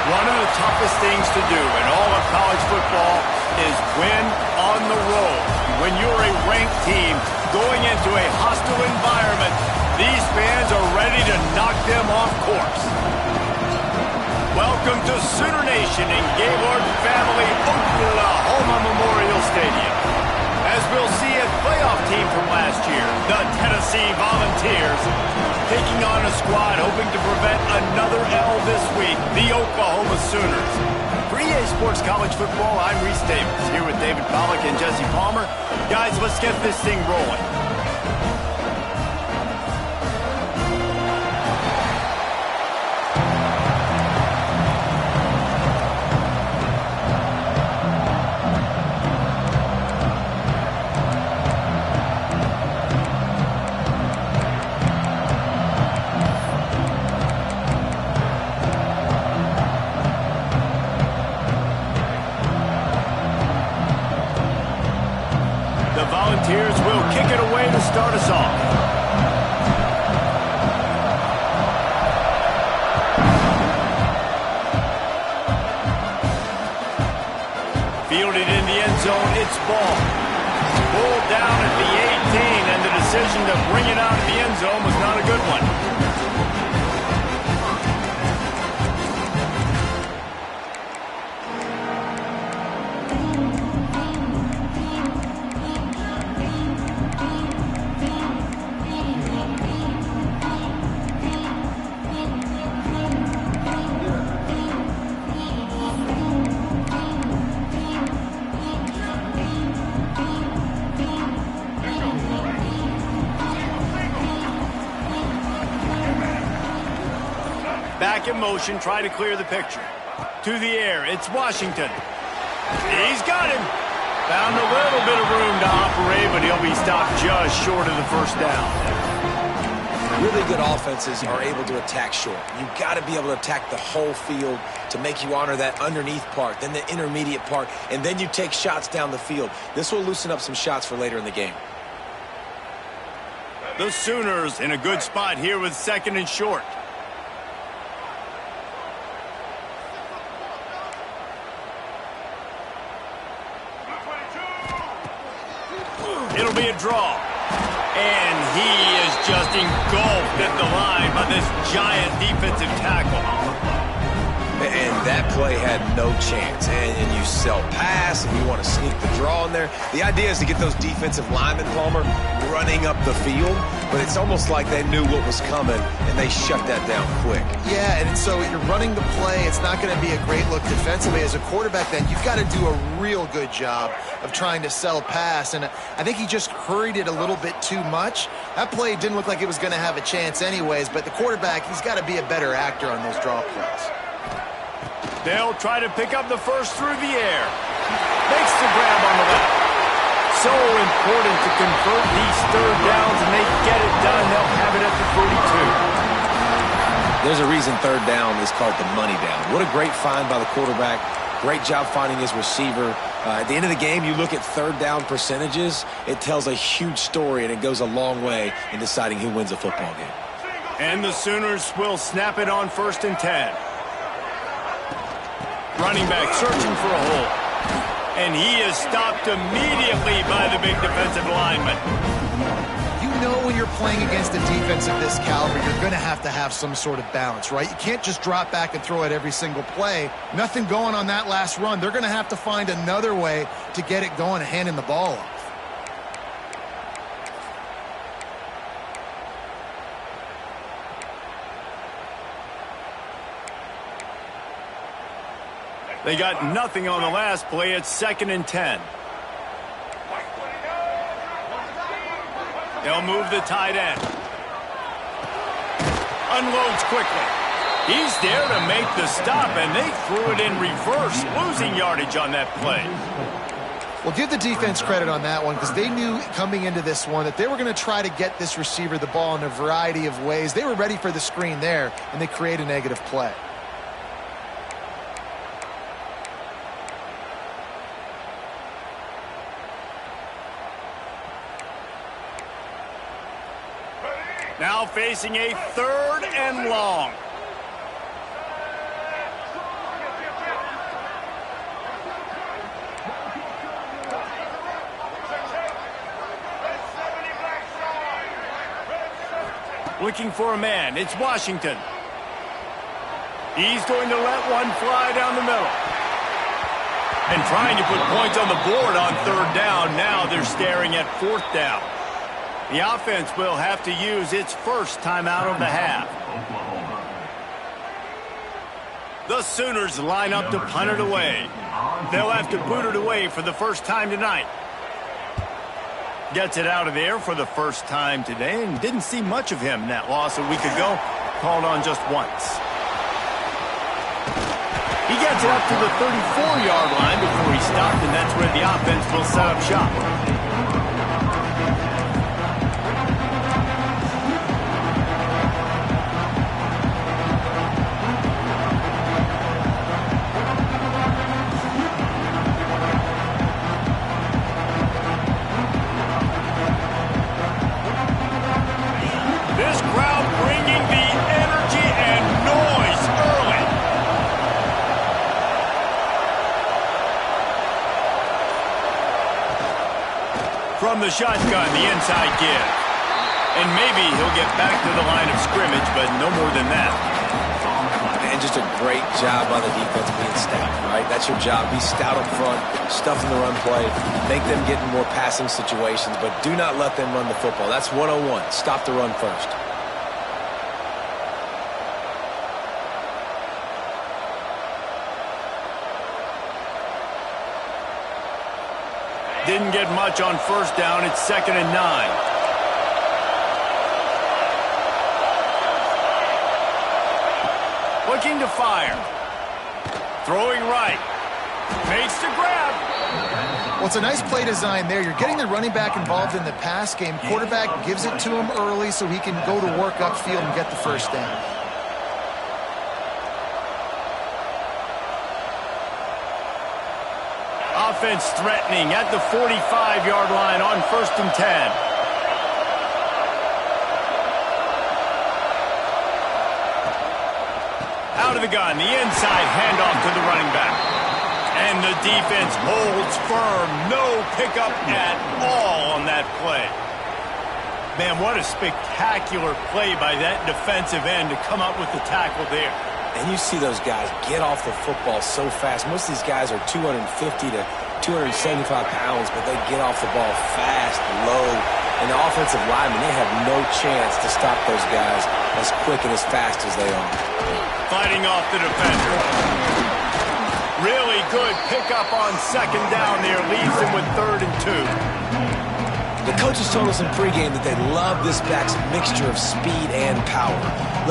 One of the toughest things to do in all of college football is win on the road. When you're a ranked team going into a hostile environment, these fans are ready to knock them off course. Welcome to Sooner Nation in Gaylord Family Oklahoma Memorial Stadium. As we'll see a playoff team from last year, the Tennessee Volunteers, taking on a squad hoping to prevent another L this week, the Oklahoma Sooners. For EA Sports College Football, I'm Reese Davis, here with David Pollack and Jesse Palmer. Guys, let's get this thing rolling. Volunteers will kick it away to start us off. Fielded in the end zone, it's ball. Pulled down at the 18, and the decision to bring it out of the end zone was not a good one. Back in motion, try to clear the picture. To the air, it's Washington. He's got him. Found a little bit of room to operate, but he'll be stopped just short of the first down. Really good offenses are able to attack short. You've got to be able to attack the whole field to make you honor that underneath part, then the intermediate part, and then you take shots down the field. This will loosen up some shots for later in the game. The Sooners in a good spot here with second and short. It'll be a draw. And he is just engulfed at the line by this giant defensive tackle. And that play had no chance. And you sell pass, and you want to sneak the draw in there. The idea is to get those defensive linemen, Palmer, running up the field. But it's almost like they knew what was coming, and they shut that down quick. Yeah, and so you're running the play. It's not going to be a great look defensively. As a quarterback, then, you've got to do a real good job of trying to sell pass. And I think he just hurried it a little bit too much. That play didn't look like it was going to have a chance anyways, but the quarterback, he's got to be a better actor on those draw plays. They'll try to pick up the first through the air. Makes the grab on the left. So important to convert these third downs, and they get it done. They'll have it at the 42. There's a reason third down is called the money down. What a great find by the quarterback. Great job finding his receiver. At the end of the game, you look at third down percentages. It tells a huge story, and it goes a long way in deciding who wins a football game. And the Sooners will snap it on 1st and 10. Running back searching for a hole. And he is stopped immediately by the big defensive lineman. You know when you're playing against a defense of this caliber, you're going to have some sort of balance, right? You can't just drop back and throw it every single play. Nothing going on that last run. They're going to have to find another way to get it going and handing the ball off. They got nothing on the last play. It's 2nd and 10. They'll move the tight end. Unloads quickly. He's there to make the stop, and they threw it in reverse, losing yardage on that play. Well, give the defense credit on that one because they knew coming into this one that they were going to try to get this receiver the ball in a variety of ways. They were ready for the screen there, and they create a negative play. Now facing a 3rd and long. Looking for a man. It's Washington. He's going to let one fly down the middle. And trying to put points on the board on 3rd down. Now they're staring at 4th down. The offense will have to use its first timeout of the half. The Sooners line up to punt it away. They'll have to boot it away for the first time tonight. Gets it out of there for the first time today and didn't see much of him in that loss a week ago. Called on just once. He gets it up to the 34-yard line before he stopped, and that's where the offense will set up shop. From the shotgun, the inside give. And maybe he'll get back to the line of scrimmage, but no more than that. And just a great job by the defense being stout, right? That's your job. Be stout up front, stuff in the run play, make them get in more passing situations, but do not let them run the football. That's 101. Stop the run first. Didn't get much on 1st down. It's 2nd and 9. Looking to fire. Throwing right. Makes the grab. Well, it's a nice play design there. You're getting the running back involved in the pass game. Quarterback gives it to him early so he can go to work upfield and get the first down. Offense threatening at the 45-yard line on 1st and 10. Out of the gun, the inside handoff to the running back. And the defense holds firm. No pickup at all on that play. Man, what a spectacular play by that defensive end to come up with the tackle there. And you see those guys get off the football so fast. Most of these guys are 250 to 275 pounds, but they get off the ball fast, low. And the offensive linemen, they have no chance to stop those guys as quick and as fast as they are. Fighting off the defender. Really good pickup on 2nd down there. Leaves him with 3rd and 2. The coaches told us in pregame that they love this back's mixture of speed and power.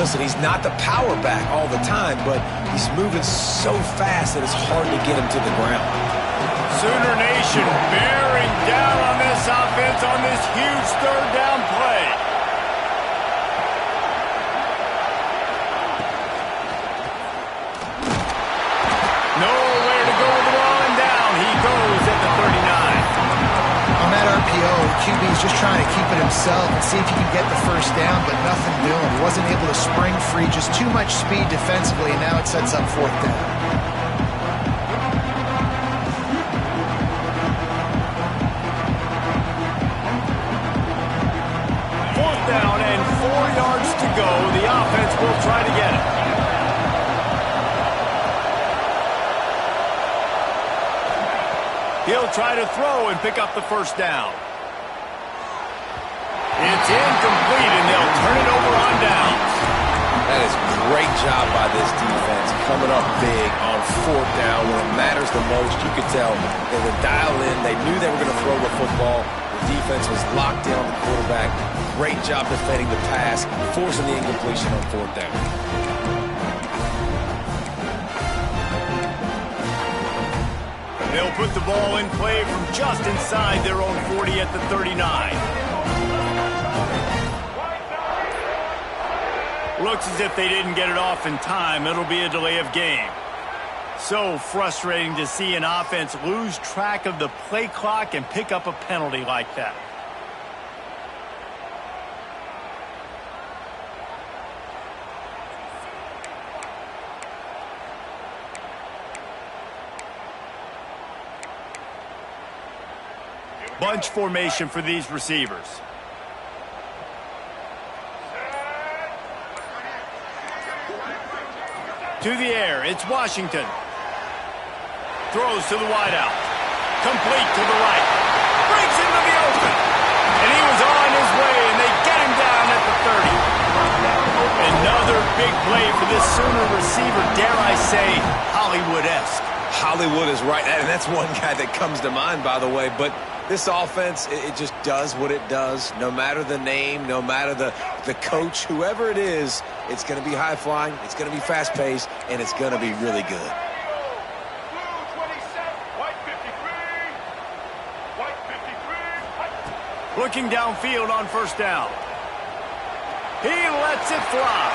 Listen, he's not the power back all the time, but he's moving so fast that it's hard to get him to the ground. Sooner Nation bearing down on this offense on this huge 3rd down play. Nowhere to go with the ball and down. He goes at the 39. On that RPO, the QB is just trying to keep it himself and see if he can get the first down, but nothing doing. He wasn't able to spring free, just too much speed defensively, and now it sets up 4th down. He'll try to throw and pick up the first down. It's incomplete, and they'll turn it over on downs. That is a great job by this defense, coming up big on fourth down when it matters the most. You could tell they were dialed in. They knew they were going to throw the football. The defense was locked in on the quarterback. Great job defending the pass, forcing the incompletion on fourth down. They'll put the ball in play from just inside their own 40 at the 39. Looks as if they didn't get it off in time. It'll be a delay of game. So frustrating to see an offense lose track of the play clock and pick up a penalty like that. Bunch formation for these receivers. To the air, it's Washington. Throws to the wideout. Complete to the right. Breaks into the open. And he was on his way, and they get him down at the 30. Another big play for this Sooner receiver, dare I say, Hollywood-esque. Hollywood is right, and that's one guy that comes to mind, by the way. But this offense, it just does what it does. No matter the name, no matter the coach, whoever it is, it's going to be high-flying, it's going to be fast-paced, and it's going to be really good. Looking downfield on first down. He lets it fly.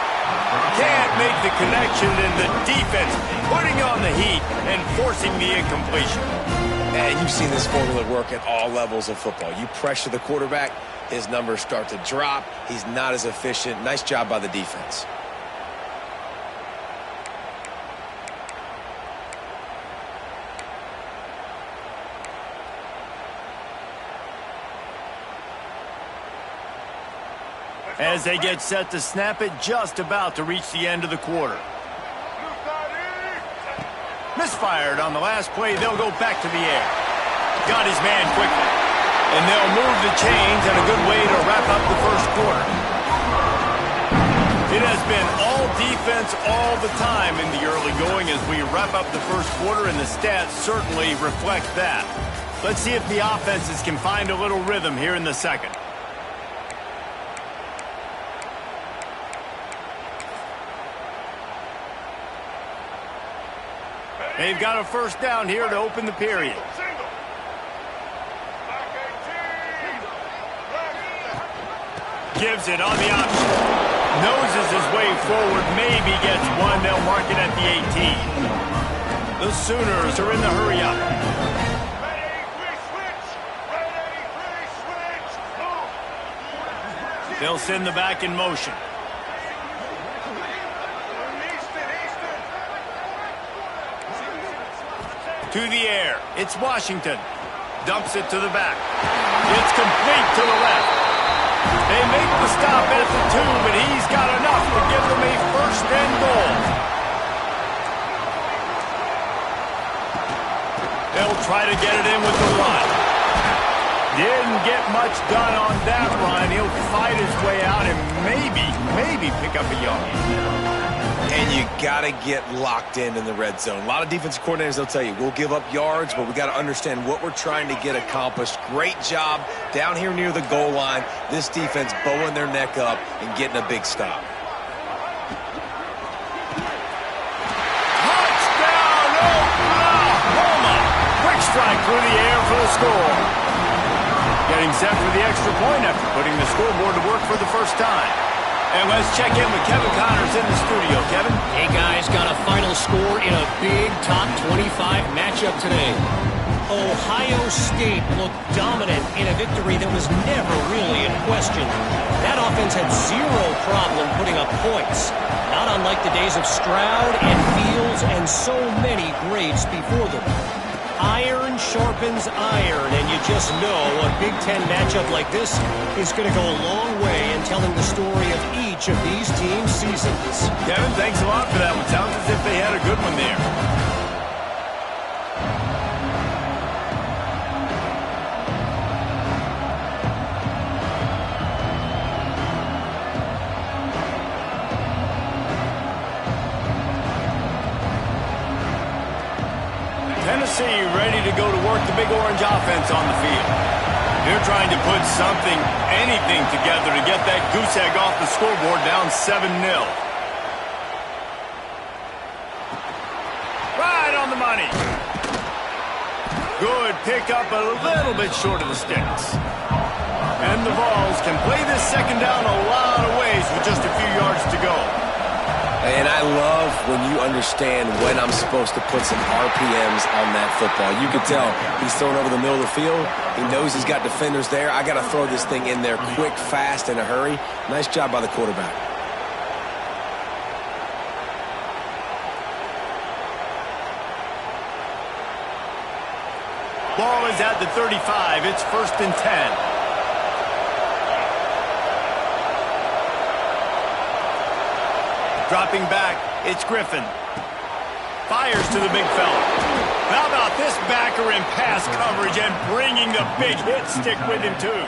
Can't make the connection, and the defense putting on the heat and forcing the incompletion. And you've seen this formula work at all levels of football. You pressure the quarterback, his numbers start to drop. He's not as efficient. Nice job by the defense. As they get set to snap it, just about to reach the end of the quarter. Misfired on the last play. They'll go back to the air. Got his man quickly. And they'll move the chains, and a good way to wrap up the first quarter. It has been all defense all the time in the early going as we wrap up the first quarter, and the stats certainly reflect that. Let's see if the offenses can find a little rhythm here in the second. They've got a first down here to open the period. Gives it on the option. Noses his way forward, maybe gets one. They'll mark it at the 18. The Sooners are in the hurry up. They'll send the back in motion. To the air, it's Washington. Dumps it to the back. It's complete to the left. They make the stop at the 2, but he's got enough to give them a first and goal. They'll try to get it in with the run. Didn't get much done on that run. He'll fight his way out and maybe pick up a yard. And you got to get locked in the red zone. A lot of defensive coordinators, they'll tell you, we'll give up yards, but we got to understand what we're trying to get accomplished. Great job down here near the goal line. This defense bowing their neck up and getting a big stop. Touchdown, Oklahoma! Quick strike through the air for the score. Getting set for the extra point after putting the scoreboard to work for the first time. And let's check in with Kevin Connors in the studio. Kevin? Hey, guys, got a final score in a big top 25 matchup today. Ohio State looked dominant in a victory that was never really in question. That offense had zero problem putting up points. Not unlike the days of Stroud and Fields and so many greats before them. Iron sharpens iron, and you just know a Big Ten matchup like this is going to go a long way in telling the story of each of these teams' seasons. Kevin, thanks a lot for that one. Sounds as if they had a good one there. Tennessee ready to go to work the Big Orange offense on the field. They're trying to put something, anything together to get that goose egg off the scoreboard down 7-0. Right on the money. Good pickup, a little bit short of the sticks. And the Vols can play this second down a lot of ways with just a few yards to go. And I love when you understand when I'm supposed to put some RPMs on that football. You can tell he's throwing over the middle of the field. He knows he's got defenders there. I got to throw this thing in there quick, fast, in a hurry. Nice job by the quarterback. Ball is at the 35. It's 1st and 10. Dropping back, it's Griffin. Fires to the big fella. How about this backer in pass coverage and bringing the big hit stick with him, too?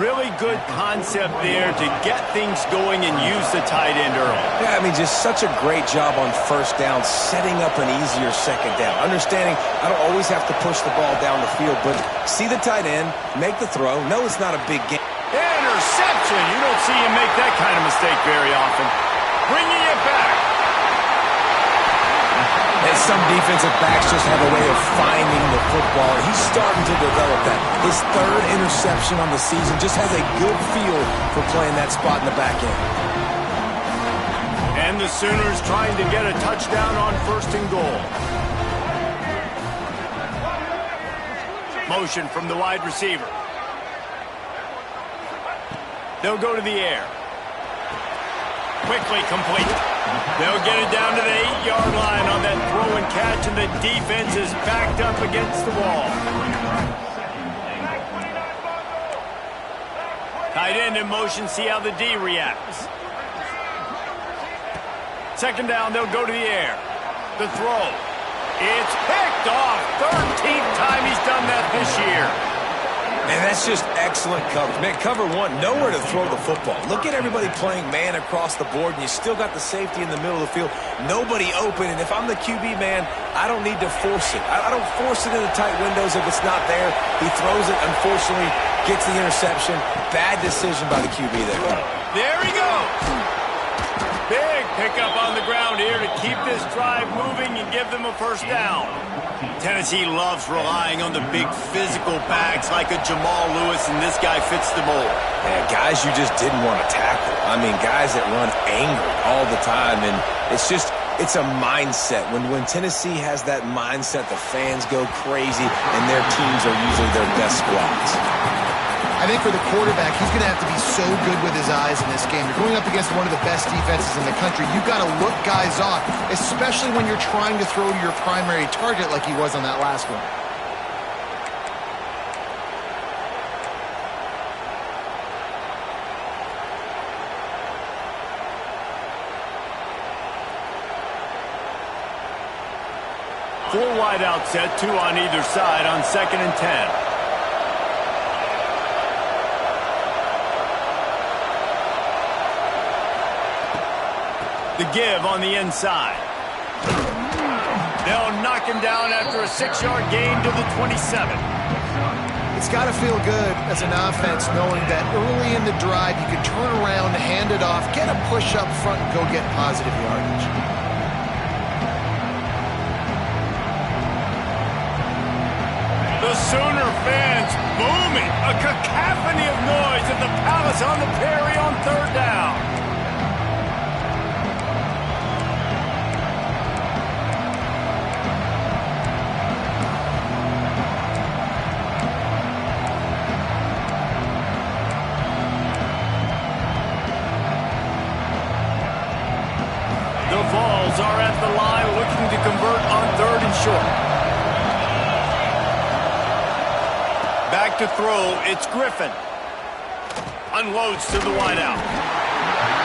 Really good concept there to get things going and use the tight end early. Yeah, I mean, just such a great job on first down, setting up an easier second down. Understanding I don't always have to push the ball down the field, but see the tight end, make the throw. No, it's not a big game. Interception! You don't see him make that kind of mistake very often. Bringing it back. And some defensive backs just have a way of finding the football. He's starting to develop that. His 3rd interception on the season, just has a good feel for playing that spot in the back end. And the Sooners trying to get a touchdown on 1st and goal. Motion from the wide receiver. They'll go to the air. Quickly complete. They'll get it down to the 8-yard line on that throw and catch, and the defense is backed up against the wall. Tight end in motion, see how the D reacts. 2nd down, they'll go to the air. The throw. It's picked off. 13th time he's done that this year. And that's just excellent coverage. Man, cover one, nowhere to throw the football. Look at everybody playing man across the board, and you still got the safety in the middle of the field. Nobody open, and if I'm the QB, man, I don't need to force it. I don't force it into tight windows if it's not there. He throws it, unfortunately, gets the interception. Bad decision by the QB there. There he goes. Big pickup on the ground here to keep this drive moving and give them a 1st down. Tennessee loves relying on the big physical backs like a Jamal Lewis, and this guy fits the mold. Yeah, guys you just didn't want to tackle. I mean, guys that run angry all the time, and it's a mindset. When Tennessee has that mindset, the fans go crazy, and their teams are usually their best squads. I think for the quarterback, he's going to have to be so good with his eyes in this game. You're going up against one of the best defenses in the country. You've got to look guys off, especially when you're trying to throw to your primary target like he was on that last one. Four wide out set, 2 on either side on 2nd and 10. The give on the inside. They'll knock him down after a 6-yard gain to the 27. It's got to feel good as an offense knowing that early in the drive you can turn around, hand it off, get a push up front, and go get positive yardage. The Sooner fans booming. A cacophony of noise at the Palace on the Prairie on 3rd down. The Vols are at the line looking to convert on 3rd and short. Back to throw, it's Griffin. Unloads to the wideout.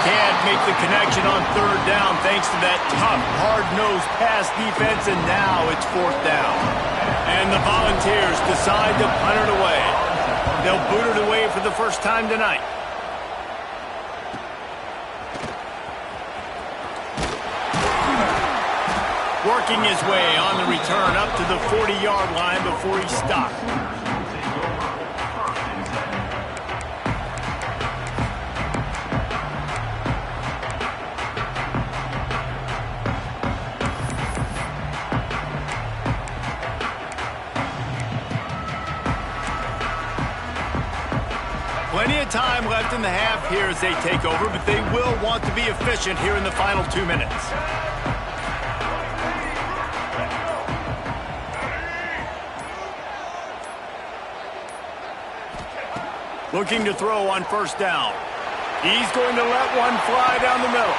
Can't make the connection on 3rd down thanks to that tough, hard-nosed pass defense, and now it's 4th down. And the Volunteers decide to punt it away. They'll boot it away for the first time tonight. Working his way on the return up to the 40-yard line before he stopped. Plenty of time left in the half here as they take over, but they will want to be efficient here in the final 2 minutes. Looking to throw on first down. He's going to let one fly down the middle.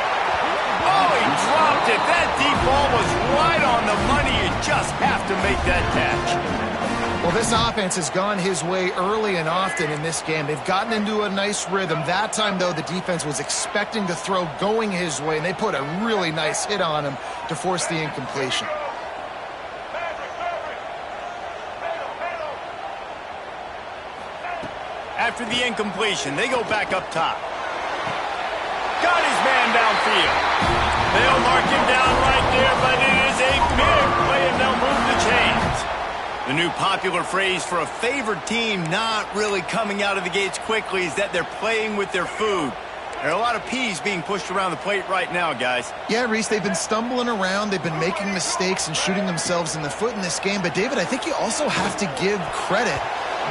Oh, he dropped it. That deep ball was right on the money. You just have to make that catch. Well, this offense has gone his way early and often in this game. They've gotten into a nice rhythm. That time, though, the defense was expecting the throw going his way, and they put a really nice hit on him to force the incompletion. After the incompletion, they go back up top. Got his man downfield. They'll mark him down right there, but it is a big play, and they'll move the chains. The new popular phrase for a favored team not really coming out of the gates quickly is that they're playing with their food. There are a lot of peas being pushed around the plate right now, guys. Yeah, Reese, they've been stumbling around. They've been making mistakes and shooting themselves in the foot in this game. But, David, I think you also have to give credit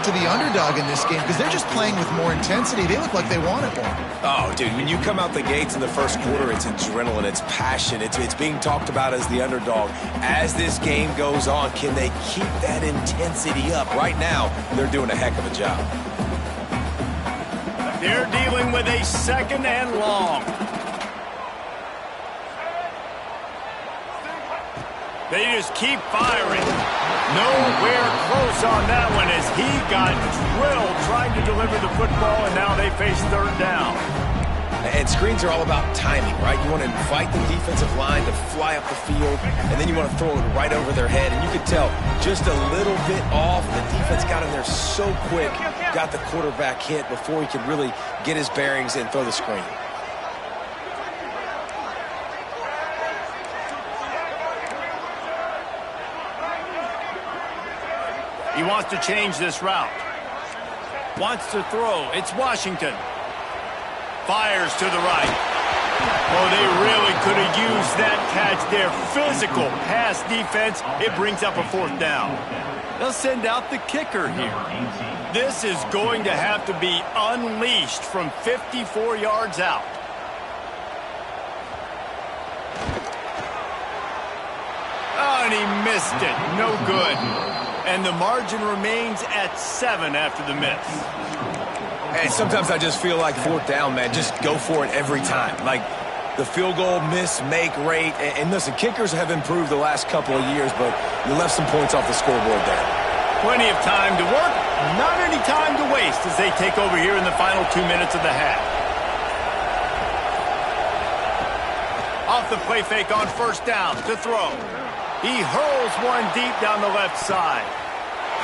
to the underdog in this game because they're just playing with more intensity. They look like they want it more. Oh, dude, when you come out the gates in the first quarter, it's adrenaline, it's passion, it's being talked about as the underdog. As this game goes on, can they keep that intensity up? Right now, they're doing a heck of a job. They're dealing with a second and long. They just keep firing. Nowhere close on that one as he got drilled trying to deliver the football, and now they face third down. And screens are all about timing, right? You want to invite the defensive line to fly up the field, and then you want to throw it right over their head. And you can tell just a little bit off. The defense got in there so quick, got the quarterback hit before he could really get his bearings and throw the screen. He wants to change this route. Wants to throw. It's Washington. Fires to the right. Oh, they really could have used that catch there. Physical pass defense. It brings up a fourth down. They'll send out the kicker here. This is going to have to be unleashed from 54 yards out. Oh, and he missed it. No good. And the margin remains at 7 after the miss. And sometimes I just feel like fourth down, man, just go for it every time. Like the field goal miss-make rate. And listen, kickers have improved the last couple of years, but you left some points off the scoreboard there. Plenty of time to work, not any time to waste as they take over here in the final 2 minutes of the half. Off the play fake on first down to throw. He hurls one deep down the left side.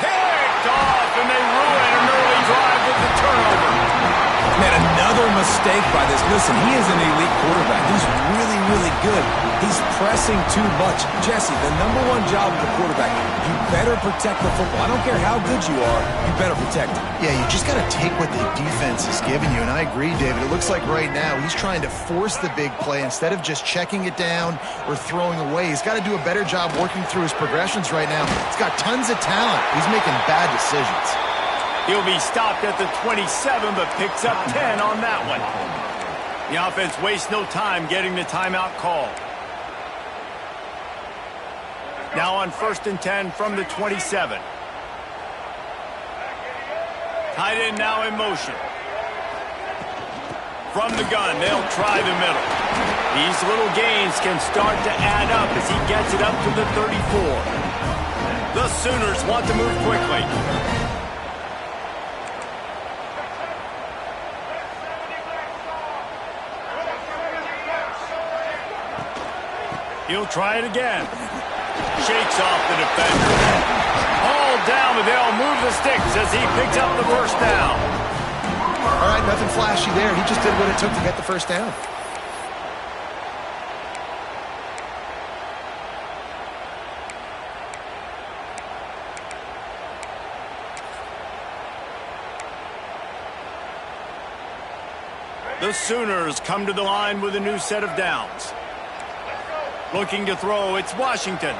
Picked off, and they ruin an early drive with the turnover. Man, another mistake by this. Listen, he is an elite quarterback. He's really, really good. He's pressing too much. Jesse, the #1 job of the quarterback, you better protect the football. I don't care how good you are, you better protect it. Yeah, you just got to take what the defense is giving you, and I agree, David. It looks like right now he's trying to force the big play instead of just checking it down or throwing away. He's got to do a better job working through his progressions right now. He's got tons of talent. He's making bad decisions. He'll be stopped at the 27, but picks up 10 on that one. The offense wastes no time getting the timeout call. Now on 1st and 10 from the 27. Tight end now in motion. From the gun, they'll try the middle. These little gains can start to add up as he gets it up to the 34. The Sooners want to move quickly. He'll try it again. Shakes off the defender. All down, but they'll move the sticks as he picks up the first down. All right, nothing flashy there. He just did what it took to get the first down. The Sooners come to the line with a new set of downs. Looking to throw, it's Washington.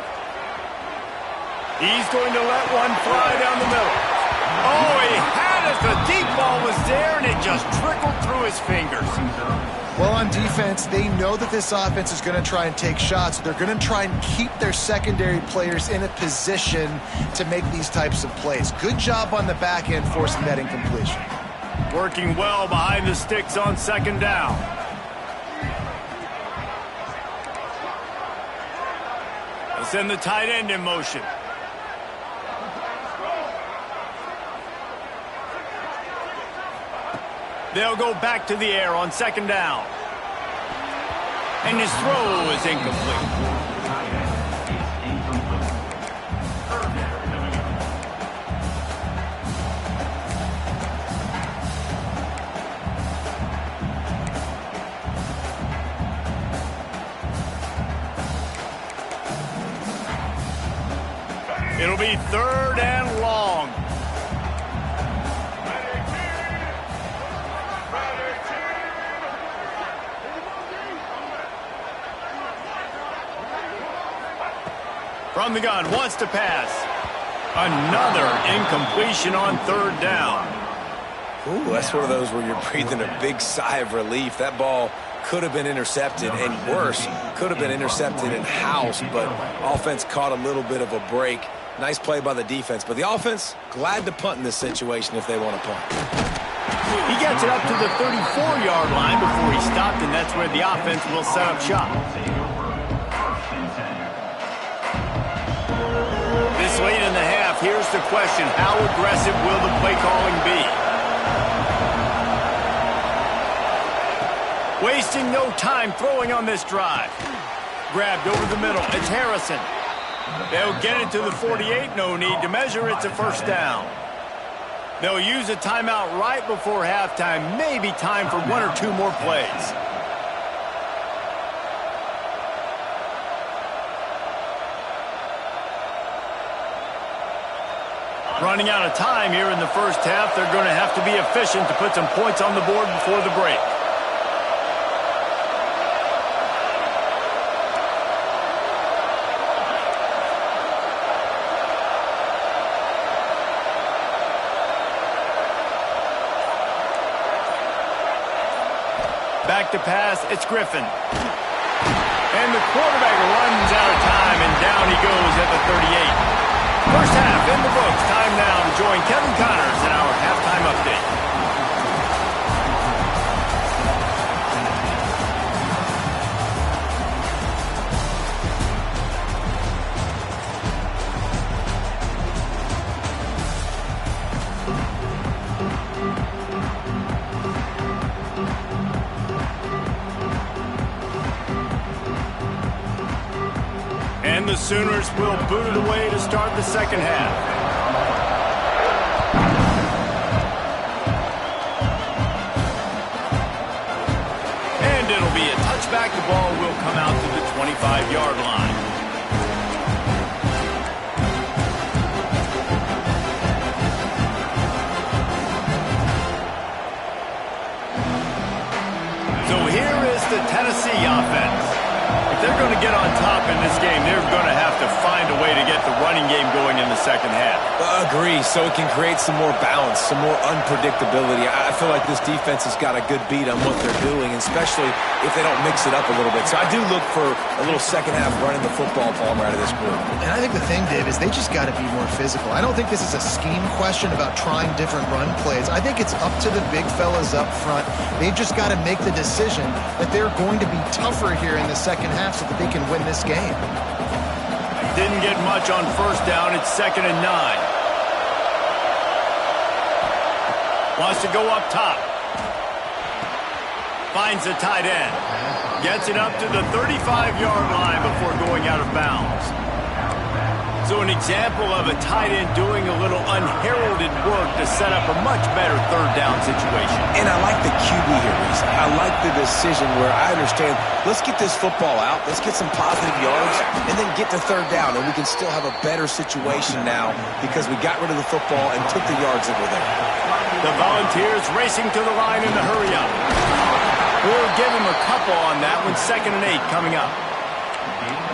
He's going to let one fly down the middle. Oh, he had it. The deep ball was there, and it just trickled through his fingers. Well, on defense, they know that this offense is going to try and take shots. They're going to try and keep their secondary players in a position to make these types of plays. Good job on the back end forcing that incompletion. Working well behind the sticks on second down. They'll send the tight end in motion. They'll go back to the air on second down. And his throw is incomplete. It'll be third and long. From the gun, wants to pass. Another incompletion on third down. Ooh, that's one of those where you're breathing a big sigh of relief. That ball could have been intercepted, and worse, could have been intercepted in house, but offense caught a little bit of a break. Nice play by the defense, but the offense, glad to punt in this situation if they want to punt. He gets it up to the 34-yard line before he stopped, and that's where the offense will set up shop. This late in the half, here's the question: how aggressive will the play calling be? Wasting no time throwing on this drive. Grabbed over the middle. It's Harrison. They'll get it to the 48. No need to measure. It's a first down. They'll use a timeout right before halftime. Maybe time for one or two more plays. Running out of time here in the first half. They're going to have to be efficient to put some points on the board before the break. Back to pass, it's Griffin. And the quarterback runs out of time, and down he goes at the 38. First half in the books. Time now to join Kevin Connors in our halftime update. And the Sooners will boot it away to start the second half. And it'll be a touchback. The ball will come out to the 25-yard line. So here is the Tennessee offense. If they're going to get on top in this game, they're going to have to find a way to get the running game going in the second half. Agree, so it can create some more balance, some more unpredictability. I feel like this defense has got a good beat on what they're doing, especially if they don't mix it up a little bit. So I do look for a little second half running the football, Palmer, out of this group. And I think the thing, Dave, is they just got to be more physical. I don't think this is a scheme question about trying different run plays. I think it's up to the big fellas up front. They've just got to make the decision that they're going to be tougher here in the second half so that they can win this game. Didn't get much on first down. It's 2nd and 9. Wants to go up top. Finds the tight end. Gets it up to the 35-yard line before going out of bounds. So an example of a tight end doing a little unheralded work to set up a much better third down situation. And I like the QB here, Reese. I like the decision where I understand, let's get this football out, let's get some positive yards, and then get to third down, and we can still have a better situation now because we got rid of the football and took the yards that were there. The Volunteers racing to the line in the hurry-up. We'll give him a couple on that one. 2nd and 8 coming up.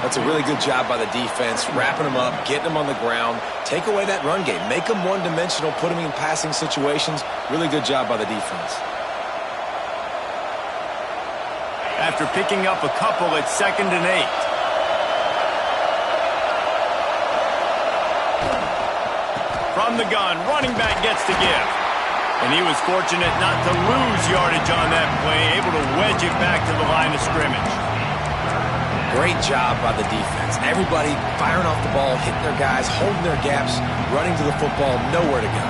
That's a really good job by the defense, wrapping them up, getting them on the ground. Take away that run game. Make them one-dimensional, put them in passing situations. Really good job by the defense. After picking up a couple, it's 2nd and 8. From the gun, running back gets to give. And he was fortunate not to lose yardage on that play, able to wedge it back to the line of scrimmage. Great job by the defense. Everybody firing off the ball, hitting their guys, holding their gaps, running to the football, nowhere to go.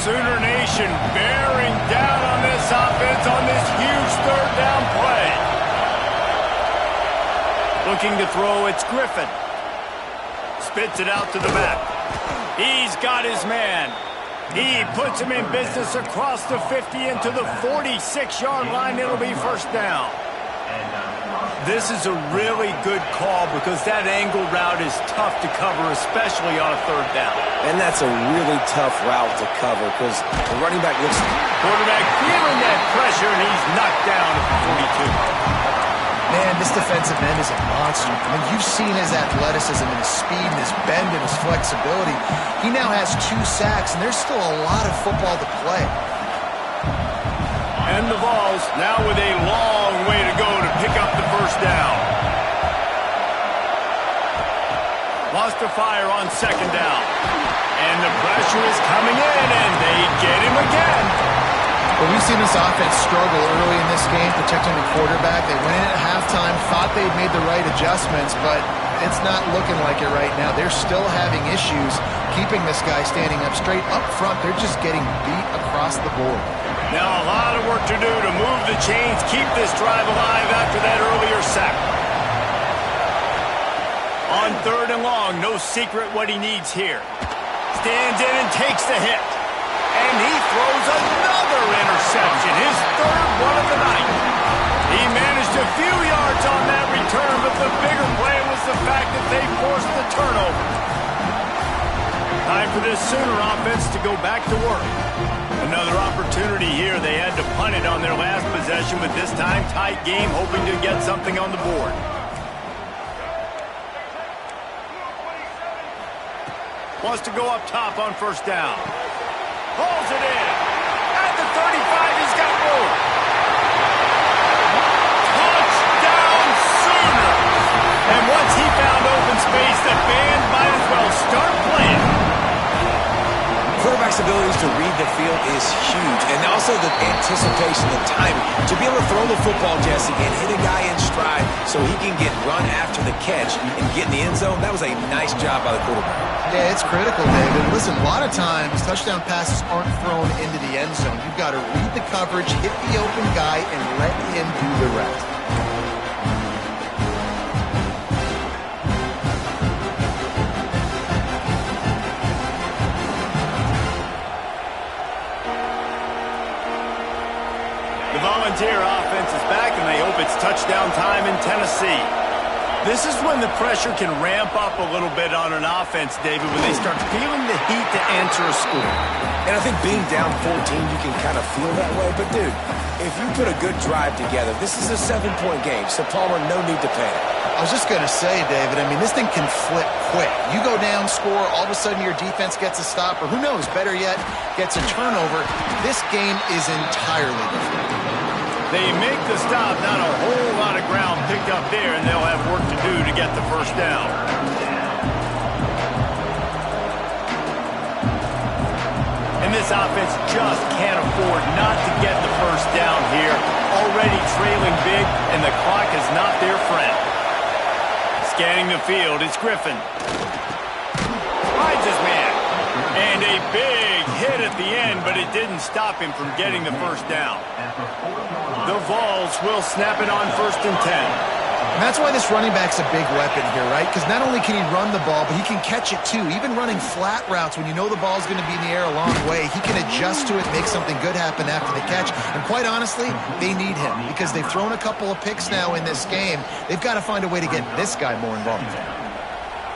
Sooner Nation bearing down on this offense on this huge 3rd down play. Looking to throw, it's Griffin. Spits it out to the back. He's got his man. He puts him in business across the 50 into the 46-yard line. It'll be 1st down. This is a really good call because that angle route is tough to cover, especially on a 3rd down. And that's a really tough route to cover because the running back looks... Quarterback feeling that pressure, and he's knocked down at the 42. Man, this defensive end is a monster. I mean, you've seen his athleticism and his speed and his bend and his flexibility. He now has 2 sacks, and there's still a lot of football to play. And the Vols now with a long way to go to pick up the 1st down. Lost to fire on 2nd down. And the pressure is coming in, and they get him again. Well, we've seen this offense struggle early in this game, protecting the quarterback. They went in at halftime, thought they'd made the right adjustments, but it's not looking like it right now. They're still having issues keeping this guy standing up straight up front. They're just getting beat across the board. Now a lot of work to do to move the chains, keep this drive alive after that earlier sack. On 3rd and long, no secret what he needs here. Stands in and takes the hit. And he throws another interception, his 3rd one of the night. He managed a few yards on that return, but the bigger play was the fact that they forced the turnover. Time for this Sooner offense to go back to work. Another opportunity here. They had to punt it on their last possession, but this time tight game, hoping to get something on the board. Wants to go up top on 1st down. Hauls it in. At the 35, he's got room. Touchdown Sooner. And once he found open space, the band might as well start playing. Quarterback's abilities to read the field is huge, and also the anticipation, the timing. To be able to throw the football, Jesse, and hit a guy in stride so he can get run after the catch and get in the end zone, that was a nice job by the quarterback. Yeah, it's critical, David. Listen, a lot of times touchdown passes aren't thrown into the end zone. You've got to read the coverage, hit the open guy, and let him do the rest. The Volunteer offense is back, and they hope it's touchdown time in Tennessee. This is when the pressure can ramp up a little bit on an offense, David, when they start feeling the heat to answer a score. And I think being down 14, you can kind of feel that way. But, dude, if you put a good drive together, this is a 7-point game, so Palmer, no need to panic. I was just going to say, David, I mean, this thing can flip quick. You go down, score, all of a sudden your defense gets a stop, or who knows, better yet, gets a turnover. This game is entirely different. They make the stop, not a whole lot of ground picked up there, and they'll have work to do to get the 1st down. And this offense just can't afford not to get the 1st down here. Already trailing big, and the clock is not their friend. Scanning the field, it's Griffin. Finds his man. And a big hit at the end, but it didn't stop him from getting the 1st down. The Vols will snap it on 1st and 10. And that's why this running back's a big weapon here, right? Because not only can he run the ball, but he can catch it too. Even running flat routes when you know the ball's going to be in the air a long way, he can adjust to it, make something good happen after the catch. And quite honestly, they need him because they've thrown a couple of picks now in this game. They've got to find a way to get this guy more involved.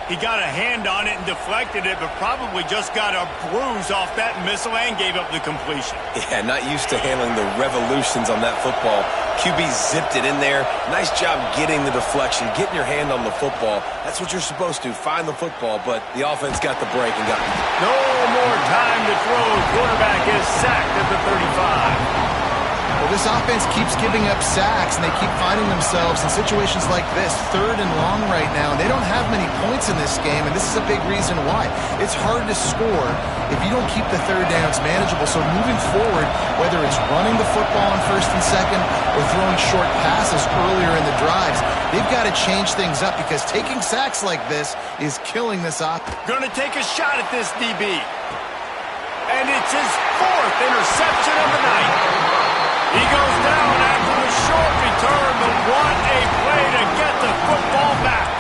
He got a hand on it and deflected it, but probably just got a bruise off that missile and gave up the completion. Yeah, not used to handling the revolutions on that football. QB zipped it in there. Nice job getting the deflection, getting your hand on the football. That's what you're supposed to, find the football, but the offense got the break and got it. No more time to throw. Quarterback is sacked at the 35. Well, this offense keeps giving up sacks, and they keep finding themselves in situations like this, 3rd and long right now. And they don't have many points in this game, and this is a big reason why. It's hard to score if you don't keep the 3rd downs manageable. So moving forward, whether it's running the football on 1st and 2nd or throwing short passes earlier in the drives, they've got to change things up because taking sacks like this is killing this offense. Going to take a shot at this DB. And it's his 4th interception of the night. He goes down after the short return, but what a play to get the football back.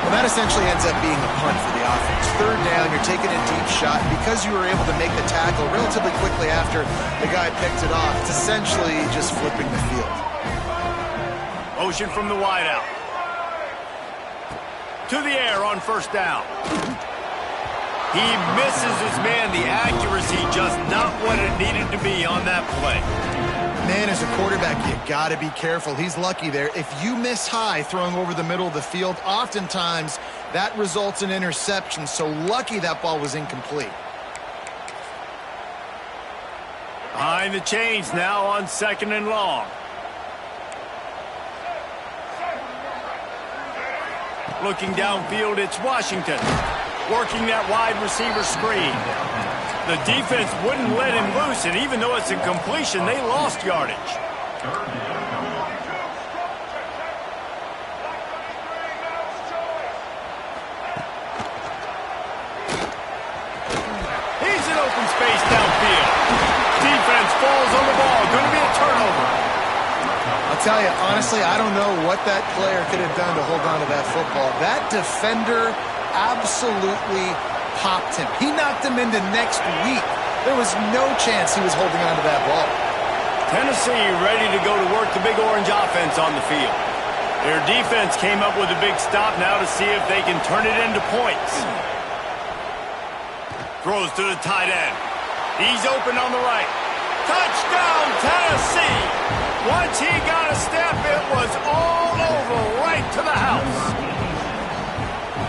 Well, that essentially ends up being a punt for the offense. 3rd down, you're taking a deep shot. Because you were able to make the tackle relatively quickly after the guy picked it off, it's essentially just flipping the field. Motion from the wideout. To the air on 1st down. He misses his man. The accuracy just not what it needed to be on that play. Man, as a quarterback, you got to be careful. He's lucky there. If you miss high throwing over the middle of the field, oftentimes that results in interception. So lucky that ball was incomplete. Behind the chains now on 2nd and long. Looking downfield, it's Washington. Working that wide receiver screen. The defense wouldn't let him loose, and even though it's a completion, they lost yardage. He's in open space downfield. Defense falls on the ball. Going to be a turnover. I'll tell you, honestly, I don't know what that player could have done to hold on to that football. That defender absolutely popped him. He knocked him into next week. There was no chance he was holding on to that ball. Tennessee ready to go to work the Big Orange offense on the field. Their defense came up with a big stop now to see if they can turn it into points. Throws to the tight end. He's open on the right. Touchdown, Tennessee! Once he got a step, it was all over right to the house.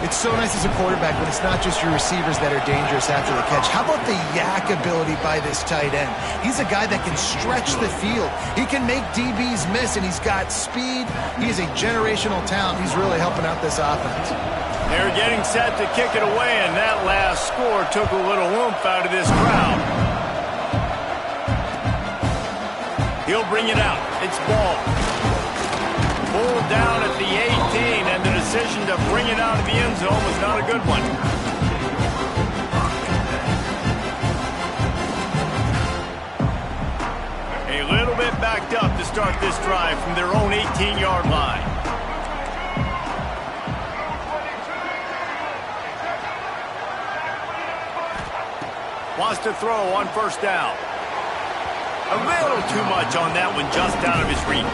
It's so nice as a quarterback when it's not just your receivers that are dangerous after the catch. How about the yak ability by this tight end? He's a guy that can stretch the field. He can make DBs miss, and he's got speed. He's a generational talent. He's really helping out this offense. They're getting set to kick it away, and that last score took a little oomph out of this crowd. He'll bring it out. It's ball. Pulled down at the 18, and the decision to bring it out of the end zone was not a good one. A little bit backed up to start this drive from their own 18-yard line. Wants to throw on 1st down. A little too much on that one, just out of his reach.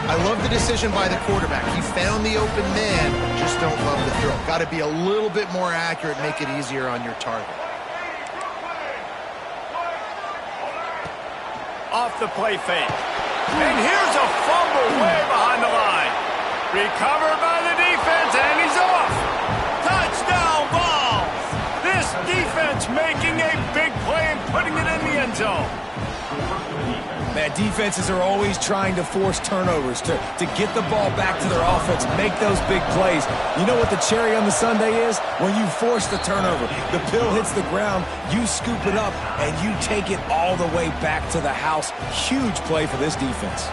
I love the decision by the quarterback. He found the open man, just don't love the throw. Got to be a little bit more accurate, make it easier on your target. Off the play fake. And here's a fumble way behind the line. Recovered by the defense, and he's off. Touchdown ball. This defense making a big play and putting it in the end zone. Man, defenses are always trying to force turnovers to get the ball back to their offense, make those big plays. You know what the cherry on the sundae is? When you force the turnover, the pill hits the ground, you scoop it up, and you take it all the way back to the house. Huge play for this defense.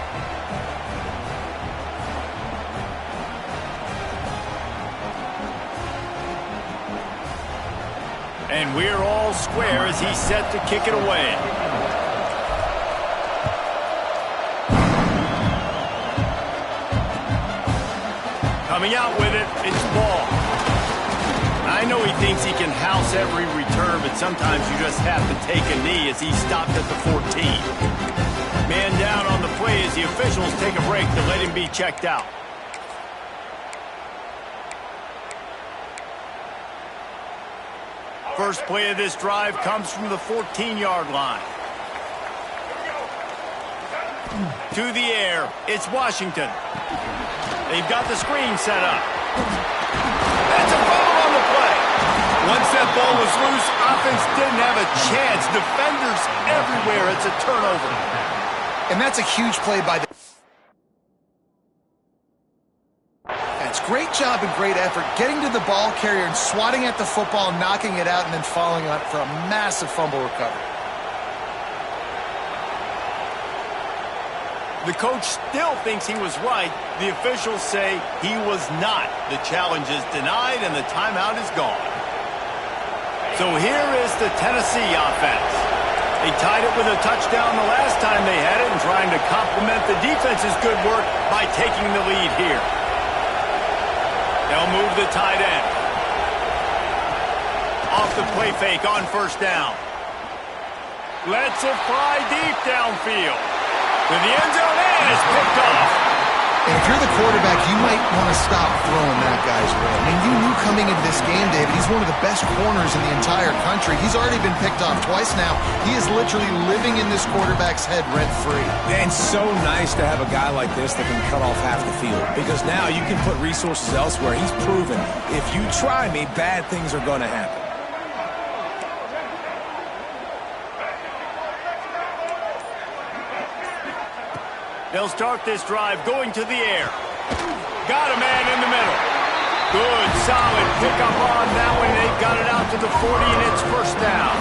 And we're all square as he's set to kick it away. Coming out with it, it's ball. I know he thinks he can house every return, but sometimes you just have to take a knee as he stopped at the 14. Man down on the play as the officials take a break to let him be checked out. first play of this drive comes from the 14-yard line. To the air, it's Washington. They've got the screen set up. That's a fumble on the play. Once that ball was loose, offense didn't have a chance. Defenders everywhere. It's a turnover. And that's a huge play by the... That's great job and great effort getting to the ball carrier and swatting at the football, knocking it out, and then falling on it for a massive fumble recovery. The coach still thinks he was right. The officials say he was not. The challenge is denied and the timeout is gone. So here is the Tennessee offense. They tied it with a touchdown the last time they had it and trying to complement the defense's good work by taking the lead here. They'll move the tight end. Off the play fake on first down. Lets it fly deep downfield. To the end zone, and it's picked off. And if you're the quarterback, you might want to stop throwing that guy's way. I mean, you knew coming into this game, David, he's one of the best corners in the entire country. He's already been picked off twice now. He is literally living in this quarterback's head rent-free. And so nice to have a guy like this that can cut off half the field, because now you can put resources elsewhere. He's proven, if you try me, bad things are going to happen. They'll start this drive going to the air. Got a man in the middle. Good, solid pickup on that one. They've got it out to the 40, and it's first down.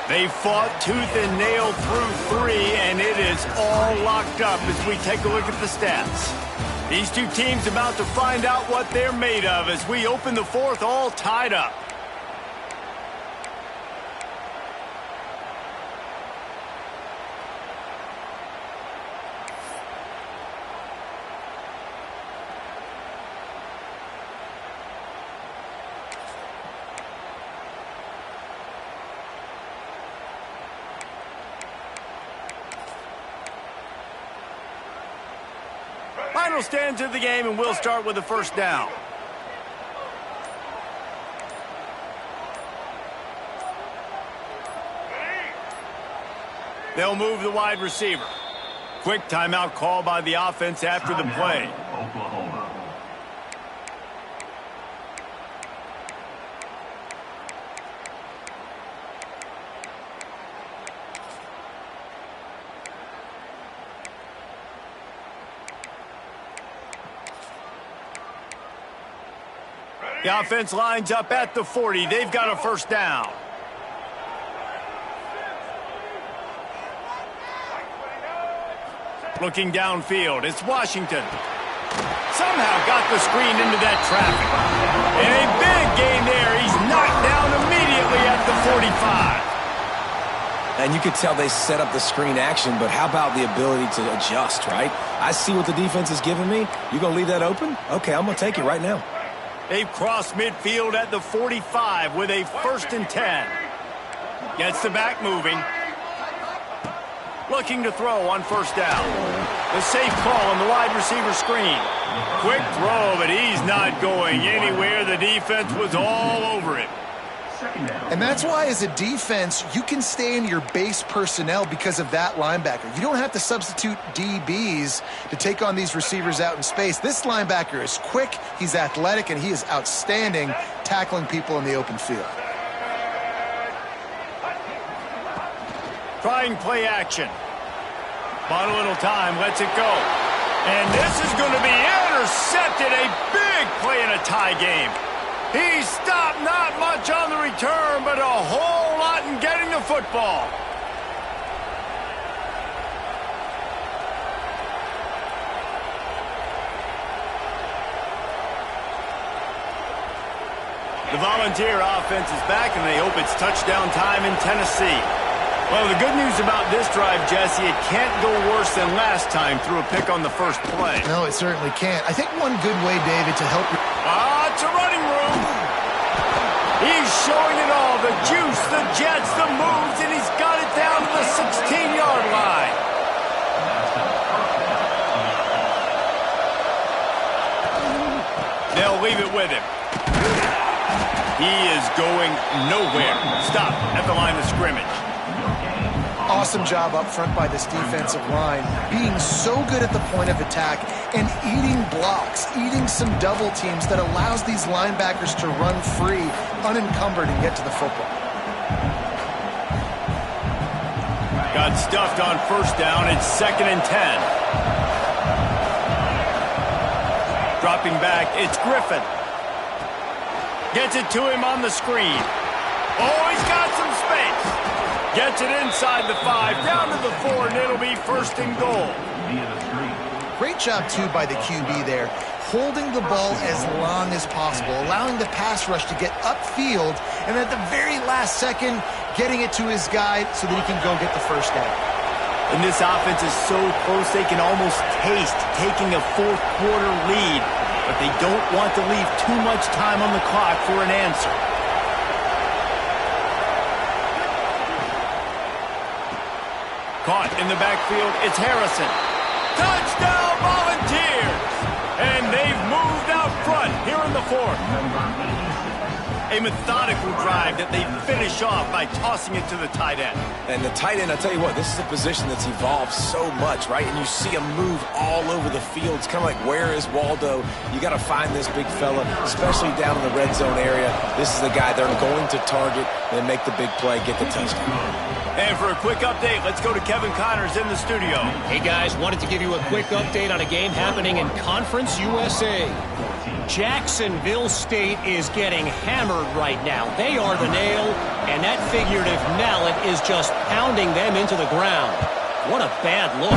They fought tooth and nail through 3, and it is all locked up as we take a look at the stats. These two teams about to find out what they're made of as we open the fourth, all tied up. Final stands of the game, and we'll start with the first down. They'll move the wide receiver. Quick timeout call by the offense after the play. Oklahoma. The offense lines up at the 40. They've got a first down. Looking downfield, it's Washington. Somehow got the screen into that traffic. And a big gain there. He's knocked down immediately at the 45. And you could tell they set up the screen action, but how about the ability to adjust, right? I see what the defense is giving me. You gonna leave that open? Okay, I'm gonna take it right now. They've crossed midfield at the 45 with a 1st and 10. Gets the back moving. Looking to throw on first down. The safe call on the wide receiver screen. Quick throw, but he's not going anywhere. The defense was all over it. And that's why, as a defense, you can stay in your base personnel because of that linebacker. You don't have to substitute DBs to take on these receivers out in space. This linebacker is quick, he's athletic, and he is outstanding tackling people in the open field. Trying play action. Bought a little time, lets it go. And this is going to be intercepted. A big play in a tie game. He stopped, not much on the return, but a whole lot in getting the football. The Volunteer offense is back, and they hope it's touchdown time in Tennessee. Well, the good news about this drive, Jesse, it can't go worse than last time through a pick on the first play. No, it certainly can't. I think one good way, David, to help... It's a running room. He's showing it all, the juice, the jets, the moves, and he's got it down to the 16-yard line. They'll leave it with him. He is going nowhere. Stop at the line of scrimmage. Awesome job up front by this defensive line, being so good at the point of attack and eating blocks, eating some double teams that allows these linebackers to run free, unencumbered, and get to the football. Got stuffed on first down. It's 2nd and 10. Dropping back, it's Griffin. Gets it to him on the screen. Oh, he's got some space. Gets it inside the 5, down to the 4, and it'll be 1st and goal. Great job, too, by the QB there, holding the ball as long as possible, allowing the pass rush to get upfield, and at the very last second, getting it to his guy so that he can go get the first down. And this offense is so close they can almost taste taking a fourth-quarter lead, but they don't want to leave too much time on the clock for an answer. Caught in the backfield, it's Harrison. Touchdown Volunteers! And they've moved out front here in the 4th. A methodical drive that they finish off by tossing it to the tight end. And the tight end, I'll tell you what, this is a position that's evolved so much, right? And you see him move all over the field. It's kind of like, where is Waldo? You got to find this big fella, especially down in the red zone area. This is the guy they're going to target and make the big play, get the touchdown. And for a quick update, let's go to Kevin Connors in the studio. Hey, guys, wanted to give you a quick update on a game happening in Conference USA. Jacksonville State is getting hammered right now. They are the nail, and that figurative mallet is just pounding them into the ground. What a bad look.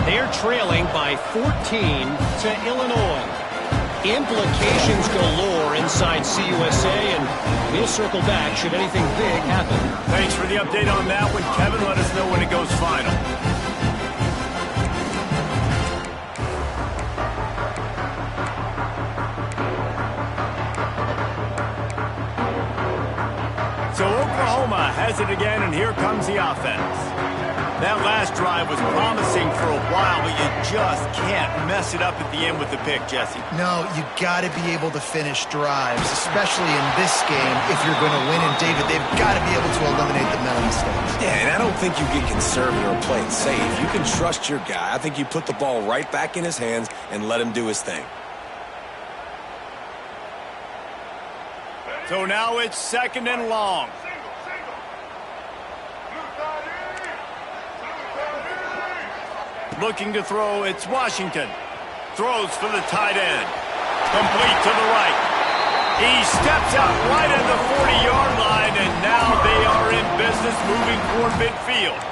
They're trailing by 14 to Illinois. Implications galore inside CUSA, and we'll circle back should anything big happen. Thanks for the update on that one, Kevin. Let us know when it goes final. So Oklahoma has it again, and here comes the offense. That last drive was promising for a while, but you just can't mess it up at the end with the pick, Jesse. No, you got to be able to finish drives, especially in this game if you're going to win. And, David, they've got to be able to eliminate the mental mistakes. Yeah, and I don't think you get conservative or play it safe. You can trust your guy. I think you put the ball right back in his hands and let him do his thing. So now it's 2nd and long. Looking to throw, it's Washington. Throws for the tight end. Complete to the right. He steps out right at the 40-yard line, and now they are in business moving toward midfield.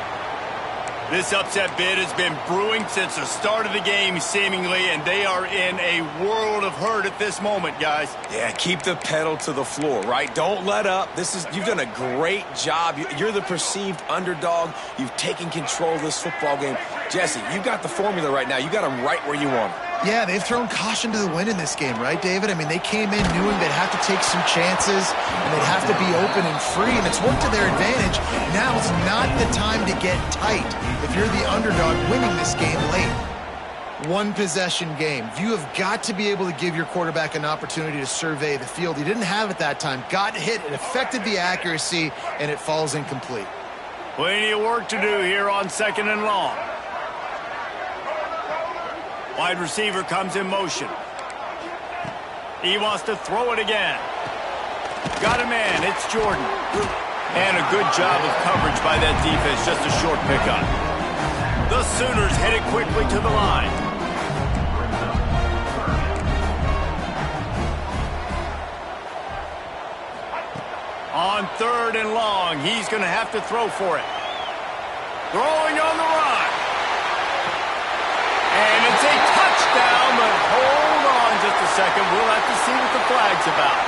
This upset bid has been brewing since the start of the game, seemingly, and they are in a world of hurt at this moment, guys. Yeah, keep the pedal to the floor, right? Don't let up. You've done a great job. You're the perceived underdog. You've taken control of this football game. Jesse, you got the formula right now. You got them right where you want them. Yeah, they've thrown caution to the wind in this game, right, David? I mean, they came in knowing they'd have to take some chances, and they'd have to be open and free, and it's worked to their advantage. Now it's not the time to get tight if you're the underdog winning this game late. One-possession game. You have got to be able to give your quarterback an opportunity to survey the field. He didn't have it that time. Got hit. It affected the accuracy, and it falls incomplete. Plenty of work to do here on 2nd and long. Wide receiver comes in motion. He wants to throw it again. Got a man. It's Jordan. And a good job of coverage by that defense. Just a short pickup. The Sooners headed quickly to the line. On 3rd and long, he's going to have to throw for it. Throwing on the run. And it's a touchdown, but hold on just a second. We'll have to see what the flag's about.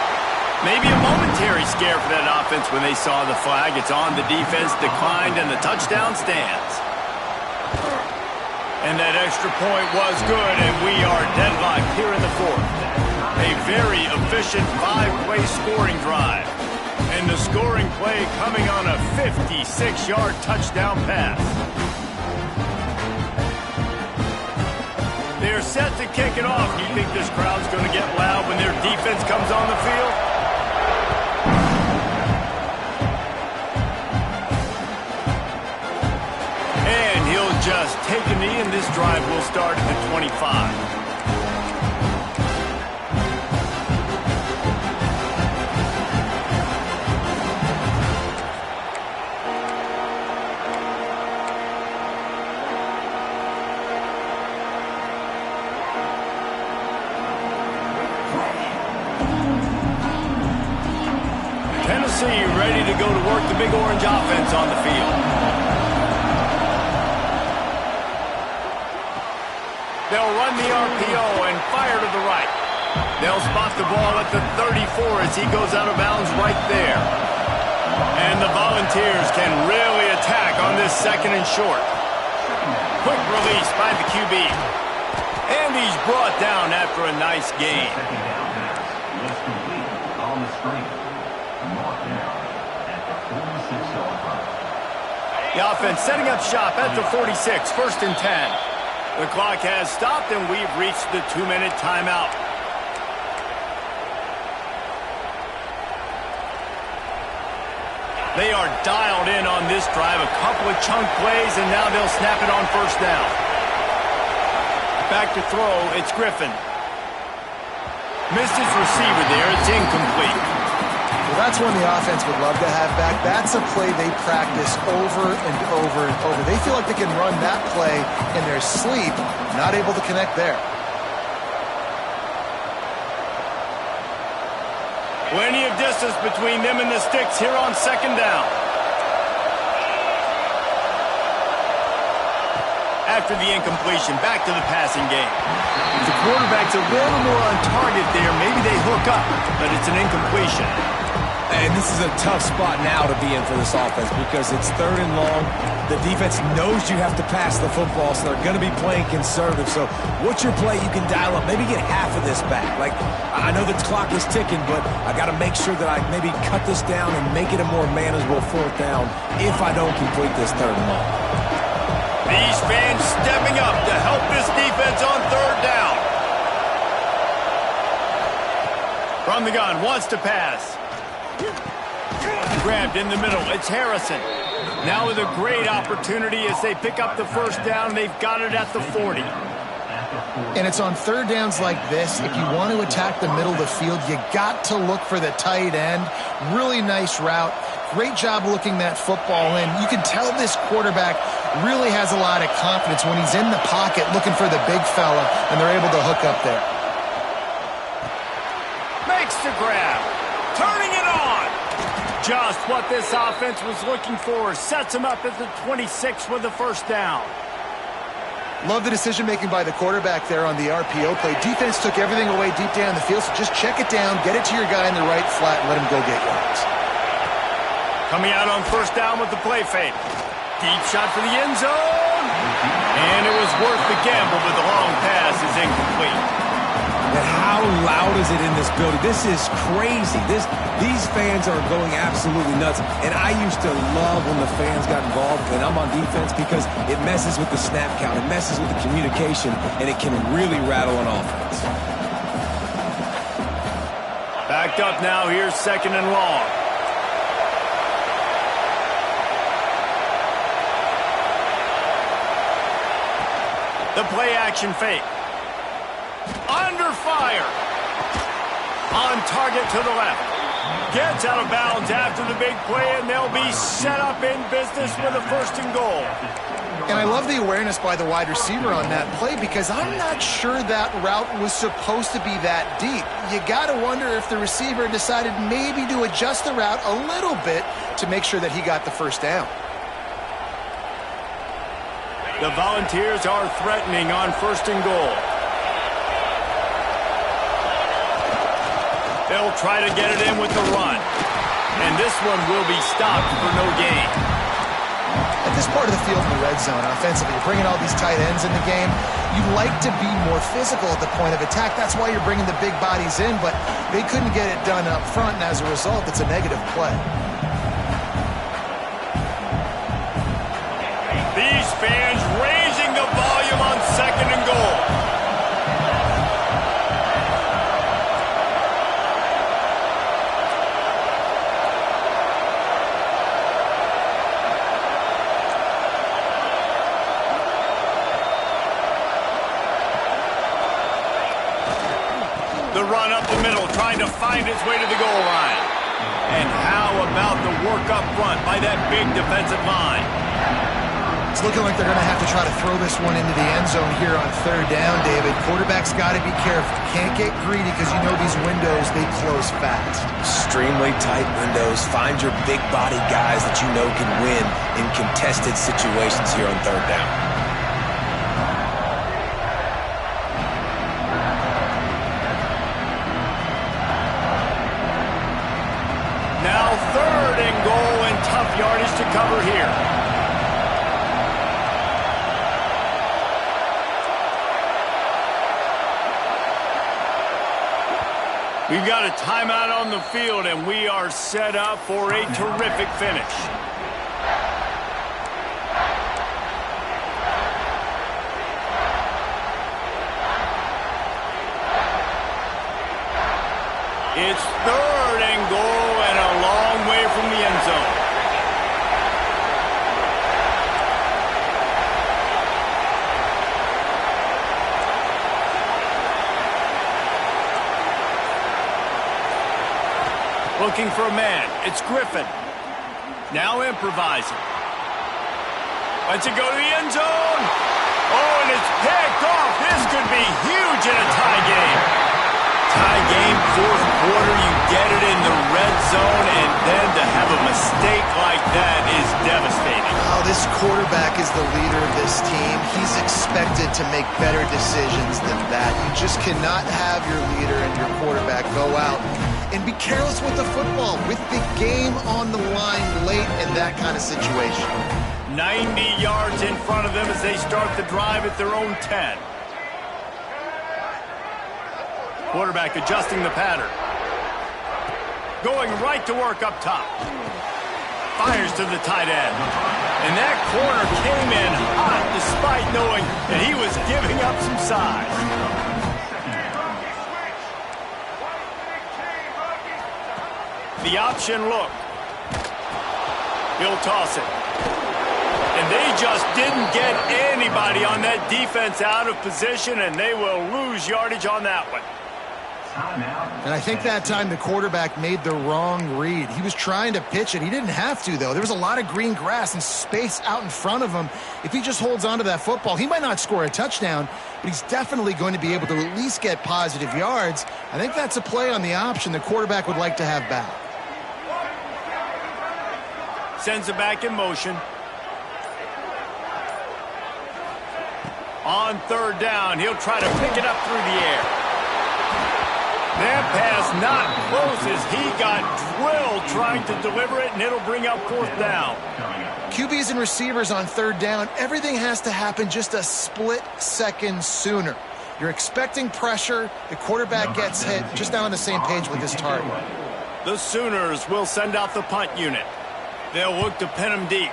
Maybe a momentary scare for that offense when they saw the flag. It's on, the defense declined, and the touchdown stands. And that extra point was good, and we are deadlocked here in the fourth. A very efficient 5-play scoring drive. And the scoring play coming on a 56-yard touchdown pass. They're set to kick it off. Do you think this crowd's going to get loud when their defense comes on the field? And he'll just take a knee, and this drive will start at the 25. Tennessee ready to go to work the Big Orange offense on the field. They'll run the RPO and fire to the right. They'll spot the ball at the 34 as he goes out of bounds right there. And the Volunteers can really attack on this 2nd and short. Quick release by the QB. And he's brought down after a nice gain. The offense setting up shop at the 46, 1st and 10. The clock has stopped, and we've reached the 2-minute timeout. They are dialed in on this drive. A couple of chunk plays, and now they'll snap it on 1st down. Back to throw, it's Griffin. Missed his receiver there, it's incomplete. Well, that's one the offense would love to have back. That's a play they practice over and over and over. They feel like they can run that play in their sleep, not able to connect there. Plenty of distance between them and the sticks here on 2nd down. After the incompletion, back to the passing game. The quarterback's a little more on target there. Maybe they hook up, but it's an incompletion. And this is a tough spot now to be in for this offense because it's 3rd and long. The defense knows you have to pass the football, so they're going to be playing conservative. So what's your play you can dial up? Maybe get half of this back. Like, I know the clock is ticking, but I got to make sure that I maybe cut this down and make it a more manageable 4th down if I don't complete this 3rd and long. These fans stepping up to help this defense on 3rd down. From the gun, wants to pass. Grabbed in the middle, it's Harrison. Now with a great opportunity as they pick up the 1st down. They've got it at the 40. And it's on 3rd downs like this. If you want to attack the middle of the field, you got to look for the tight end. Really nice route. Great job looking that football in. You can tell this quarterback really has a lot of confidence when he's in the pocket looking for the big fella, and they're able to hook up there. Makes the grab. Turning it on. Just what this offense was looking for. Sets him up at the 26 with the 1st down. Love the decision-making by the quarterback there on the RPO play. Defense took everything away deep down the field, so just check it down, get it to your guy in the right flat, and let him go get yards. Coming out on 1st down with the play fake. Deep shot for the end zone. And it was worth the gamble, but the long pass is incomplete. And how loud is it in this building? This is crazy. These fans are going absolutely nuts. And I used to love when the fans got involved when I'm on defense because it messes with the snap count. It messes with the communication, and it can really rattle an offense. Backed up now. Here's 2nd and long. The play action fake. Under fire. On target to the left. Gets out of bounds after the big play, and they'll be set up in business with a 1st and goal. And I love the awareness by the wide receiver on that play because I'm not sure that route was supposed to be that deep. You got to wonder if the receiver decided maybe to adjust the route a little bit to make sure that he got the 1st down. The Volunteers are threatening on 1st and goal. They'll try to get it in with the run. And this one will be stopped for no gain. I this part of the field in the red zone offensively, you're bringing all these tight ends in the game. You like to be more physical at the point of attack. That's why you're bringing the big bodies in, but they couldn't get it done up front, and as a result, it's a negative play. These fans raising the volume on 2nd and goal. The run up the middle, trying to find its way to the goal line. And how about the work up front by that big defensive line? It's looking like they're going to have to try to throw this one into the end zone here on 3rd down, David. Quarterback's got to be careful. Can't get greedy because you know these windows, they close fast. Extremely tight windows. Find your big body guys that you know can win in contested situations here on 3rd down. Now 3rd and goal and tough yardage to cover here. We've got a timeout on the field, and we are set up for a terrific finish. It's 3rd and goal and a long way from the end zone. Looking for a man. It's Griffin. Now improvising. Lets it go to the end zone. Oh, and it's picked off. This could be huge in a tie game. Tie game, 4th quarter. You get it in the red zone, and then to have a mistake like that is devastating. Oh, this quarterback is the leader of this team. He's expected to make better decisions than that. You just cannot have your leader and your quarterback go out and be careless with the football, with the game on the line late in that kind of situation. 90 yards in front of them as they start the drive at their own 10. Quarterback adjusting the pattern. Going right to work up top. Fires to the tight end. And that corner came in hot despite knowing that he was giving up some size. The option look. He'll toss it. And they just didn't get anybody on that defense out of position, and they will lose yardage on that one. And I think that time the quarterback made the wrong read. He was trying to pitch it. He didn't have to, though. There was a lot of green grass and space out in front of him. If he just holds on to that football, he might not score a touchdown, but he's definitely going to be able to at least get positive yards. I think that's a play on the option the quarterback would like to have back. Sends it back in motion. On 3rd down, he'll try to pick it up through the air. That pass not close as he got drilled trying to deliver it, and it'll bring up 4th down. QBs and receivers on 3rd down, everything has to happen just a split second sooner. You're expecting pressure. The quarterback gets hit. Just not on the same page with his target. The Sooners will send out the punt unit. They'll look to pin him deep.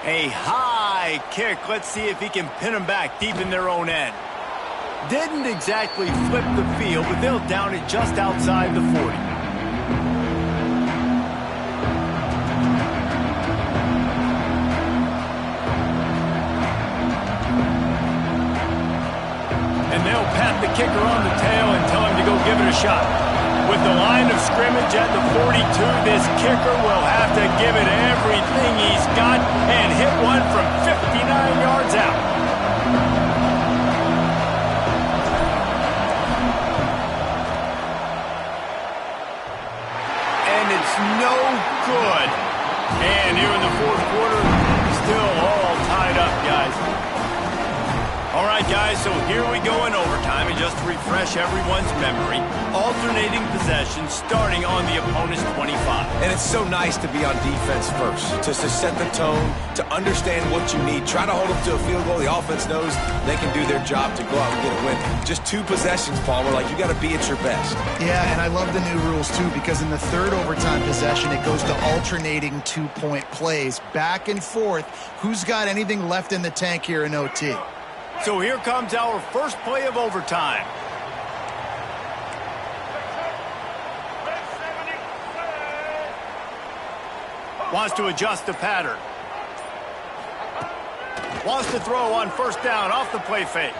A high kick. Let's see if he can pin him back deep in their own end. Didn't exactly flip the field, but they'll down it just outside the 40. And they'll pat the kicker on the tail and tell him to go give it a shot. With the line of scrimmage at the 42, this kicker will have to give it everything he's got and hit one from 59 yards out. And it's no good. And here in the 4th quarter, still all tied up, guys. All right, guys. guys, so here we go in overtime, and just to refresh everyone's memory, alternating possession starting on the opponent's 25. And it's so nice to be on defense first, to set the tone, to understand what you need. Try to hold them to a field goal. The offense knows they can do their job to go out and get a win. Just 2 possessions, Palmer, like you got to be at your best. Yeah, and I love the new rules, too, because in the third overtime possession, it goes to alternating 2-point plays, back and forth. Who's got anything left in the tank here in OT? So here comes our first play of overtime. Wants to adjust the pattern. Wants to throw on first down off the play fake.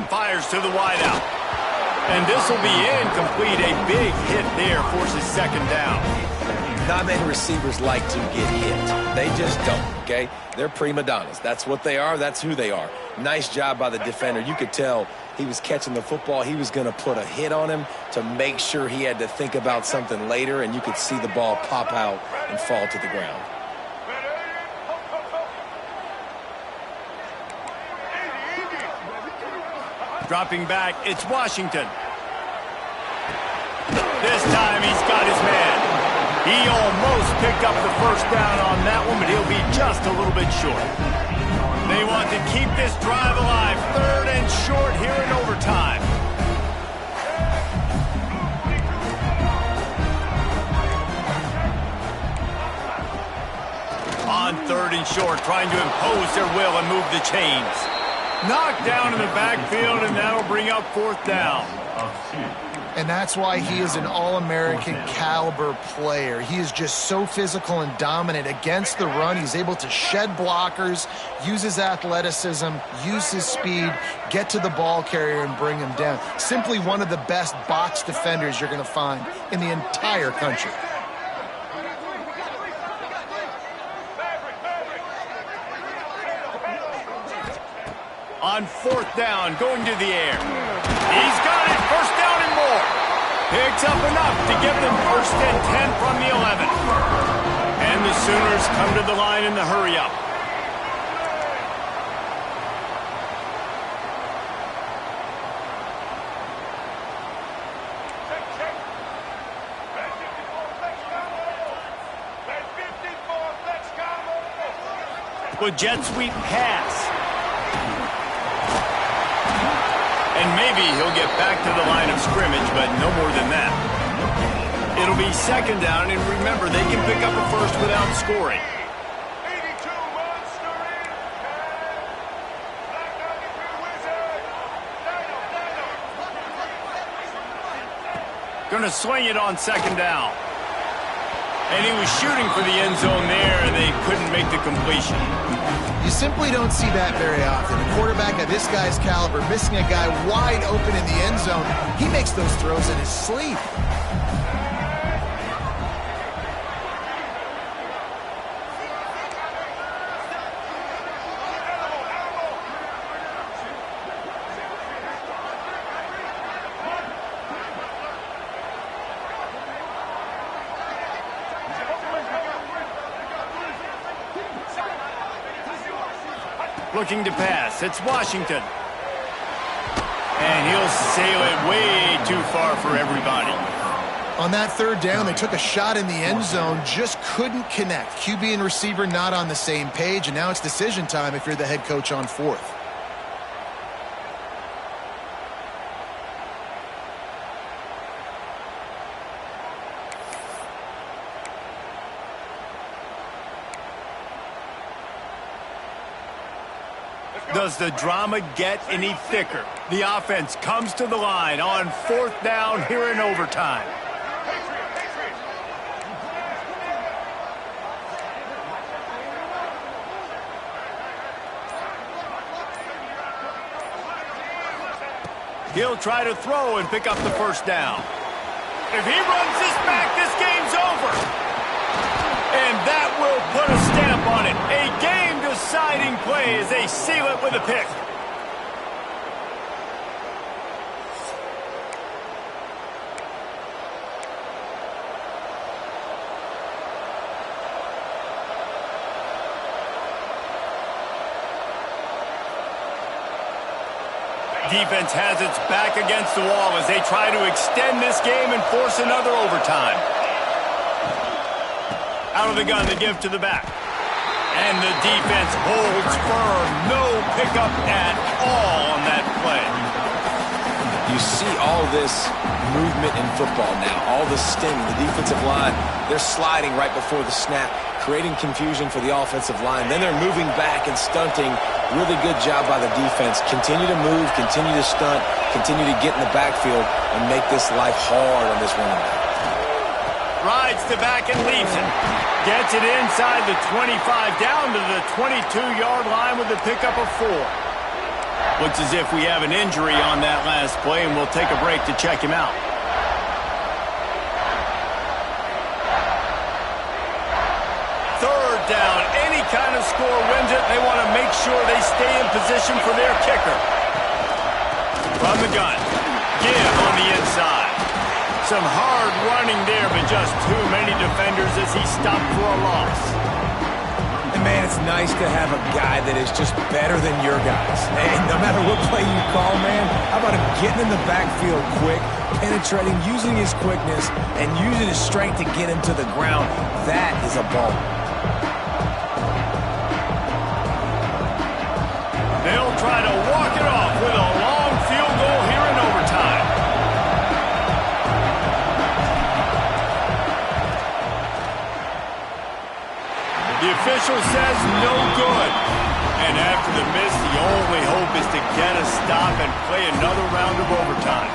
Fires to the wideout. And this will be incomplete. A big hit there forces second down. Not many receivers like to get hit. They just don't, okay? They're prima donnas. That's what they are. That's who they are. Nice job by the defender. You could tell he was catching the football. He was going to put a hit on him to make sure he had to think about something later, and you could see the ball pop out and fall to the ground. Dropping back, it's Washington. This time he's got his man. He almost picked up the first down on that one, but he'll be just a little bit short. They want to keep this drive alive. 3rd and short here in overtime. On 3rd and short, trying to impose their will and move the chains. Knocked down in the backfield, and that'll bring up 4th down. And that's why he is an All-American caliber player. He is just so physical and dominant against the run. He's able to shed blockers, use his athleticism, use his speed, get to the ball carrier and bring him down. Simply one of the best box defenders you're going to find in the entire country. On 4th down, going to the air. He's got it. First down and more. Picks up enough to give them 1st and 10 from the 11. And the Sooners come to the line in the hurry-up. With jet sweep pass. And maybe he'll get back to the line of scrimmage, but no more than that. It'll be 2nd down, and remember, they can pick up a first without scoring. Going to swing it on 2nd down. And he was shooting for the end zone there, and they couldn't make the completion. You simply don't see that very often. A quarterback of this guy's caliber missing a guy wide open in the end zone. He makes those throws in his sleep. Looking to pass. It's Washington. And he'll sail it way too far for everybody. On that 3rd down, they took a shot in the end zone, just couldn't connect. QB and receiver not on the same page, and now it's decision time if you're the head coach on 4th. Does the drama get any thicker? The offense comes to the line on 4th down here in overtime. He'll try to throw and pick up the first down. If he runs this back, this game's over. And that will put a stamp on it. A game-deciding play as they seal it with a pick. Defense has its back against the wall as they try to extend this game and force another overtime. Out of the gun, they give to the back. And the defense holds firm. No pickup at all on that play. You see all this movement in football now, all the sting, the defensive line, they're sliding right before the snap, creating confusion for the offensive line. Then they're moving back and stunting. Really good job by the defense. Continue to move, continue to stunt, continue to get in the backfield and make this life hard on this running back. Rides the back and leaves it. Gets it inside the 25, down to the 22-yard line with a pickup of 4. Looks as if we have an injury on that last play, and we'll take a break to check him out. Third down. Any kind of score wins it. They want to make sure they stay in position for their kicker. From the gun. Give on the inside. Some hard running there, but just too many defenders as he stopped for a loss. And man, it's nice to have a guy that is just better than your guys. And no matter what play you call, man, how about him getting in the backfield quick, penetrating, using his quickness, and using his strength to get him to the ground. That is a ball. They'll try to walk it off with a long field goal here in overtime. The official says no good. And after the miss, the only hope is to get a stop and play another round of overtime.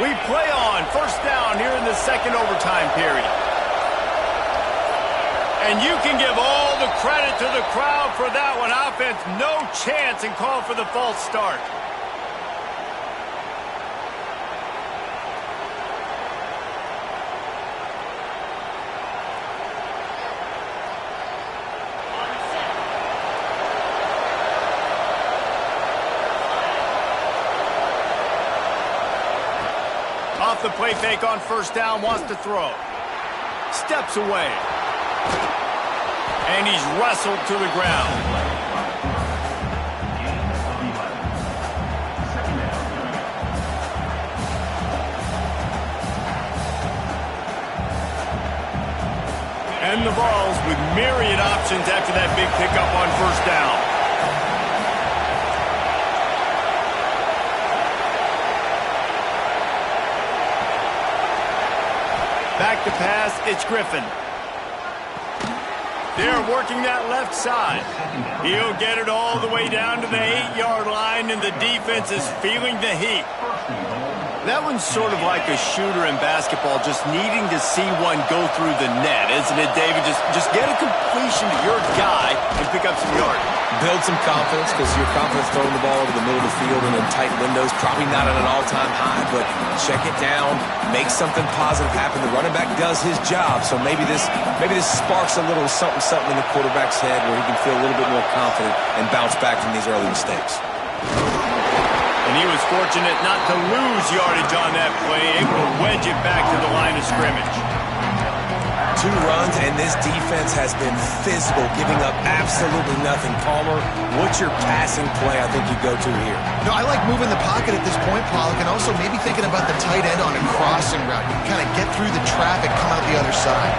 We play on first down here in the second overtime period. And you can give all the credit to the crowd for that one. Offense, no chance, and call for the false start. Off the play fake on first down, wants to throw. Steps away. And he's wrestled to the ground. And the Vols with myriad options after that big pickup on first down. Back to pass, it's Griffin. They're working that left side. He'll get it all the way down to the 8-yard line, and the defense is feeling the heat. That one's sort of like a shooter in basketball, just needing to see one go through the net, isn't it, David? Just get a completion to your guy and pick up some yardage. Build some confidence, because your confidence throwing the ball over the middle of the field and in tight windows, probably not at an all-time high, but check it down, make something positive happen. The running back does his job, so maybe this sparks a little something in the quarterback's head where he can feel a little bit more confident and bounce back from these early mistakes. And he was fortunate not to lose yardage on that play, able to wedge it back to the line of scrimmage. 2 runs, and this defense has been physical, giving up absolutely nothing. Palmer, what's your passing play I think you go to here? No, I like moving the pocket at this point, Pollock, and also maybe thinking about the tight end on a crossing route. You can kind of get through the traffic, come out the other side.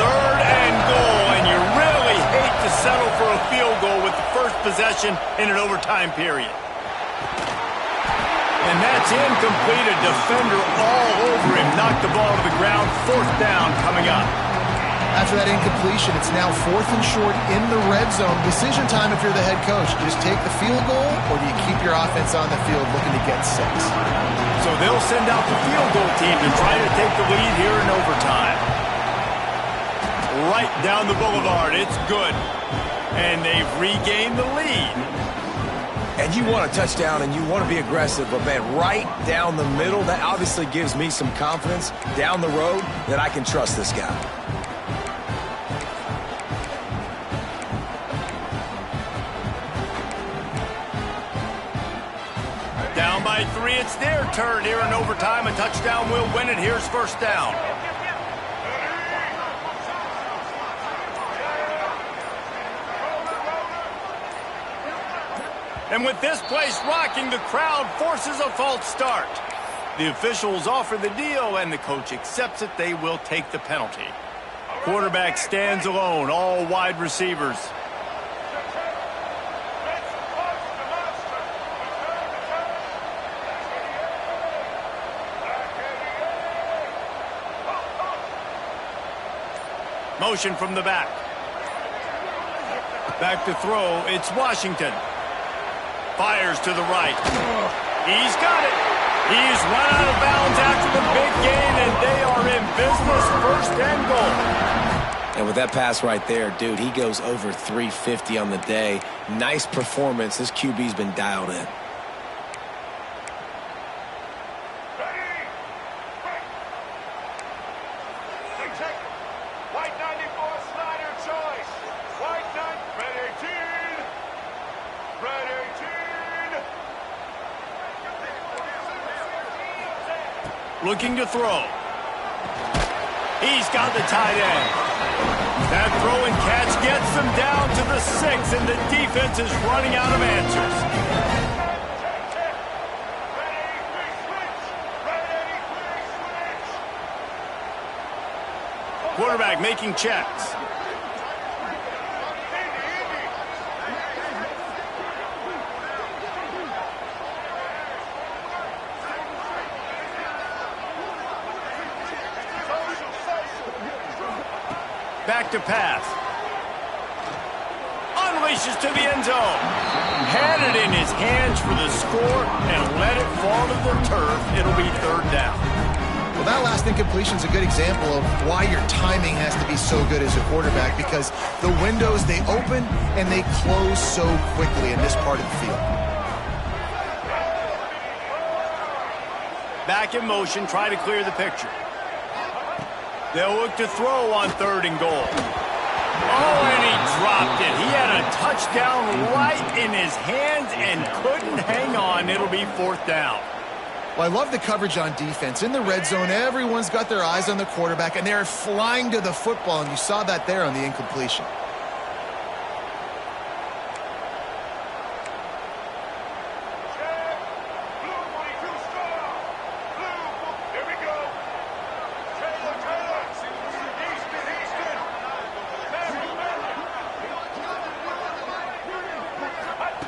Third and goal, and you really hate to settle for a field goal with the first possession in an overtime period. And that's incomplete. A defender all over him. Knocked the ball to the ground. Fourth down coming up. After that incompletion, it's now 4th and short in the red zone. Decision time if you're the head coach. Just take the field goal, or do you keep your offense on the field looking to get 6? So they'll send out the field goal team to try to take the lead here in overtime. Right down the boulevard. It's good. And they've regained the lead. And And you want a touchdown and you want to be aggressive, but man, right down the middle, that obviously gives me some confidence down the road that I can trust this guy. Down by 3, it's their turn here in overtime. A touchdown will win it. Here's first down. And with this place rocking, the crowd forces a false start. The officials offer the deal, and the coach accepts it. They will take the penalty. Quarterback stands alone, all wide receivers. Motion from the back. Back to throw, it's Washington. Fires to the right. He's got it. He's run out of bounds after the big gain, and they are in business, first and goal. And with that pass right there, dude, he goes over 350 on the day. Nice performance. This QB's been dialed in. Looking to throw. He's got the tight end. That throw and catch gets them down to the 6, and the defense is running out of answers. Quarterback making checks. Back to pass. Unleashes to the end zone. Had it in his hands for the score and let it fall to the turf. It'll be third down. Well, that last incompletion is a good example of why your timing has to be so good as a quarterback, because the windows, they open and they close so quickly in this part of the field. Back in motion, try to clear the picture. They'll look to throw on 3rd and goal. Oh, and he dropped it. He had a touchdown right in his hands and couldn't hang on. It'll be 4th down. Well, I love the coverage on defense. In the red zone, everyone's got their eyes on the quarterback, and they're flying to the football, and you saw that there on the incompletion.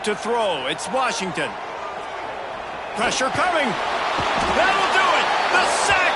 To throw, it's Washington. Pressure coming. That'll do it. The sack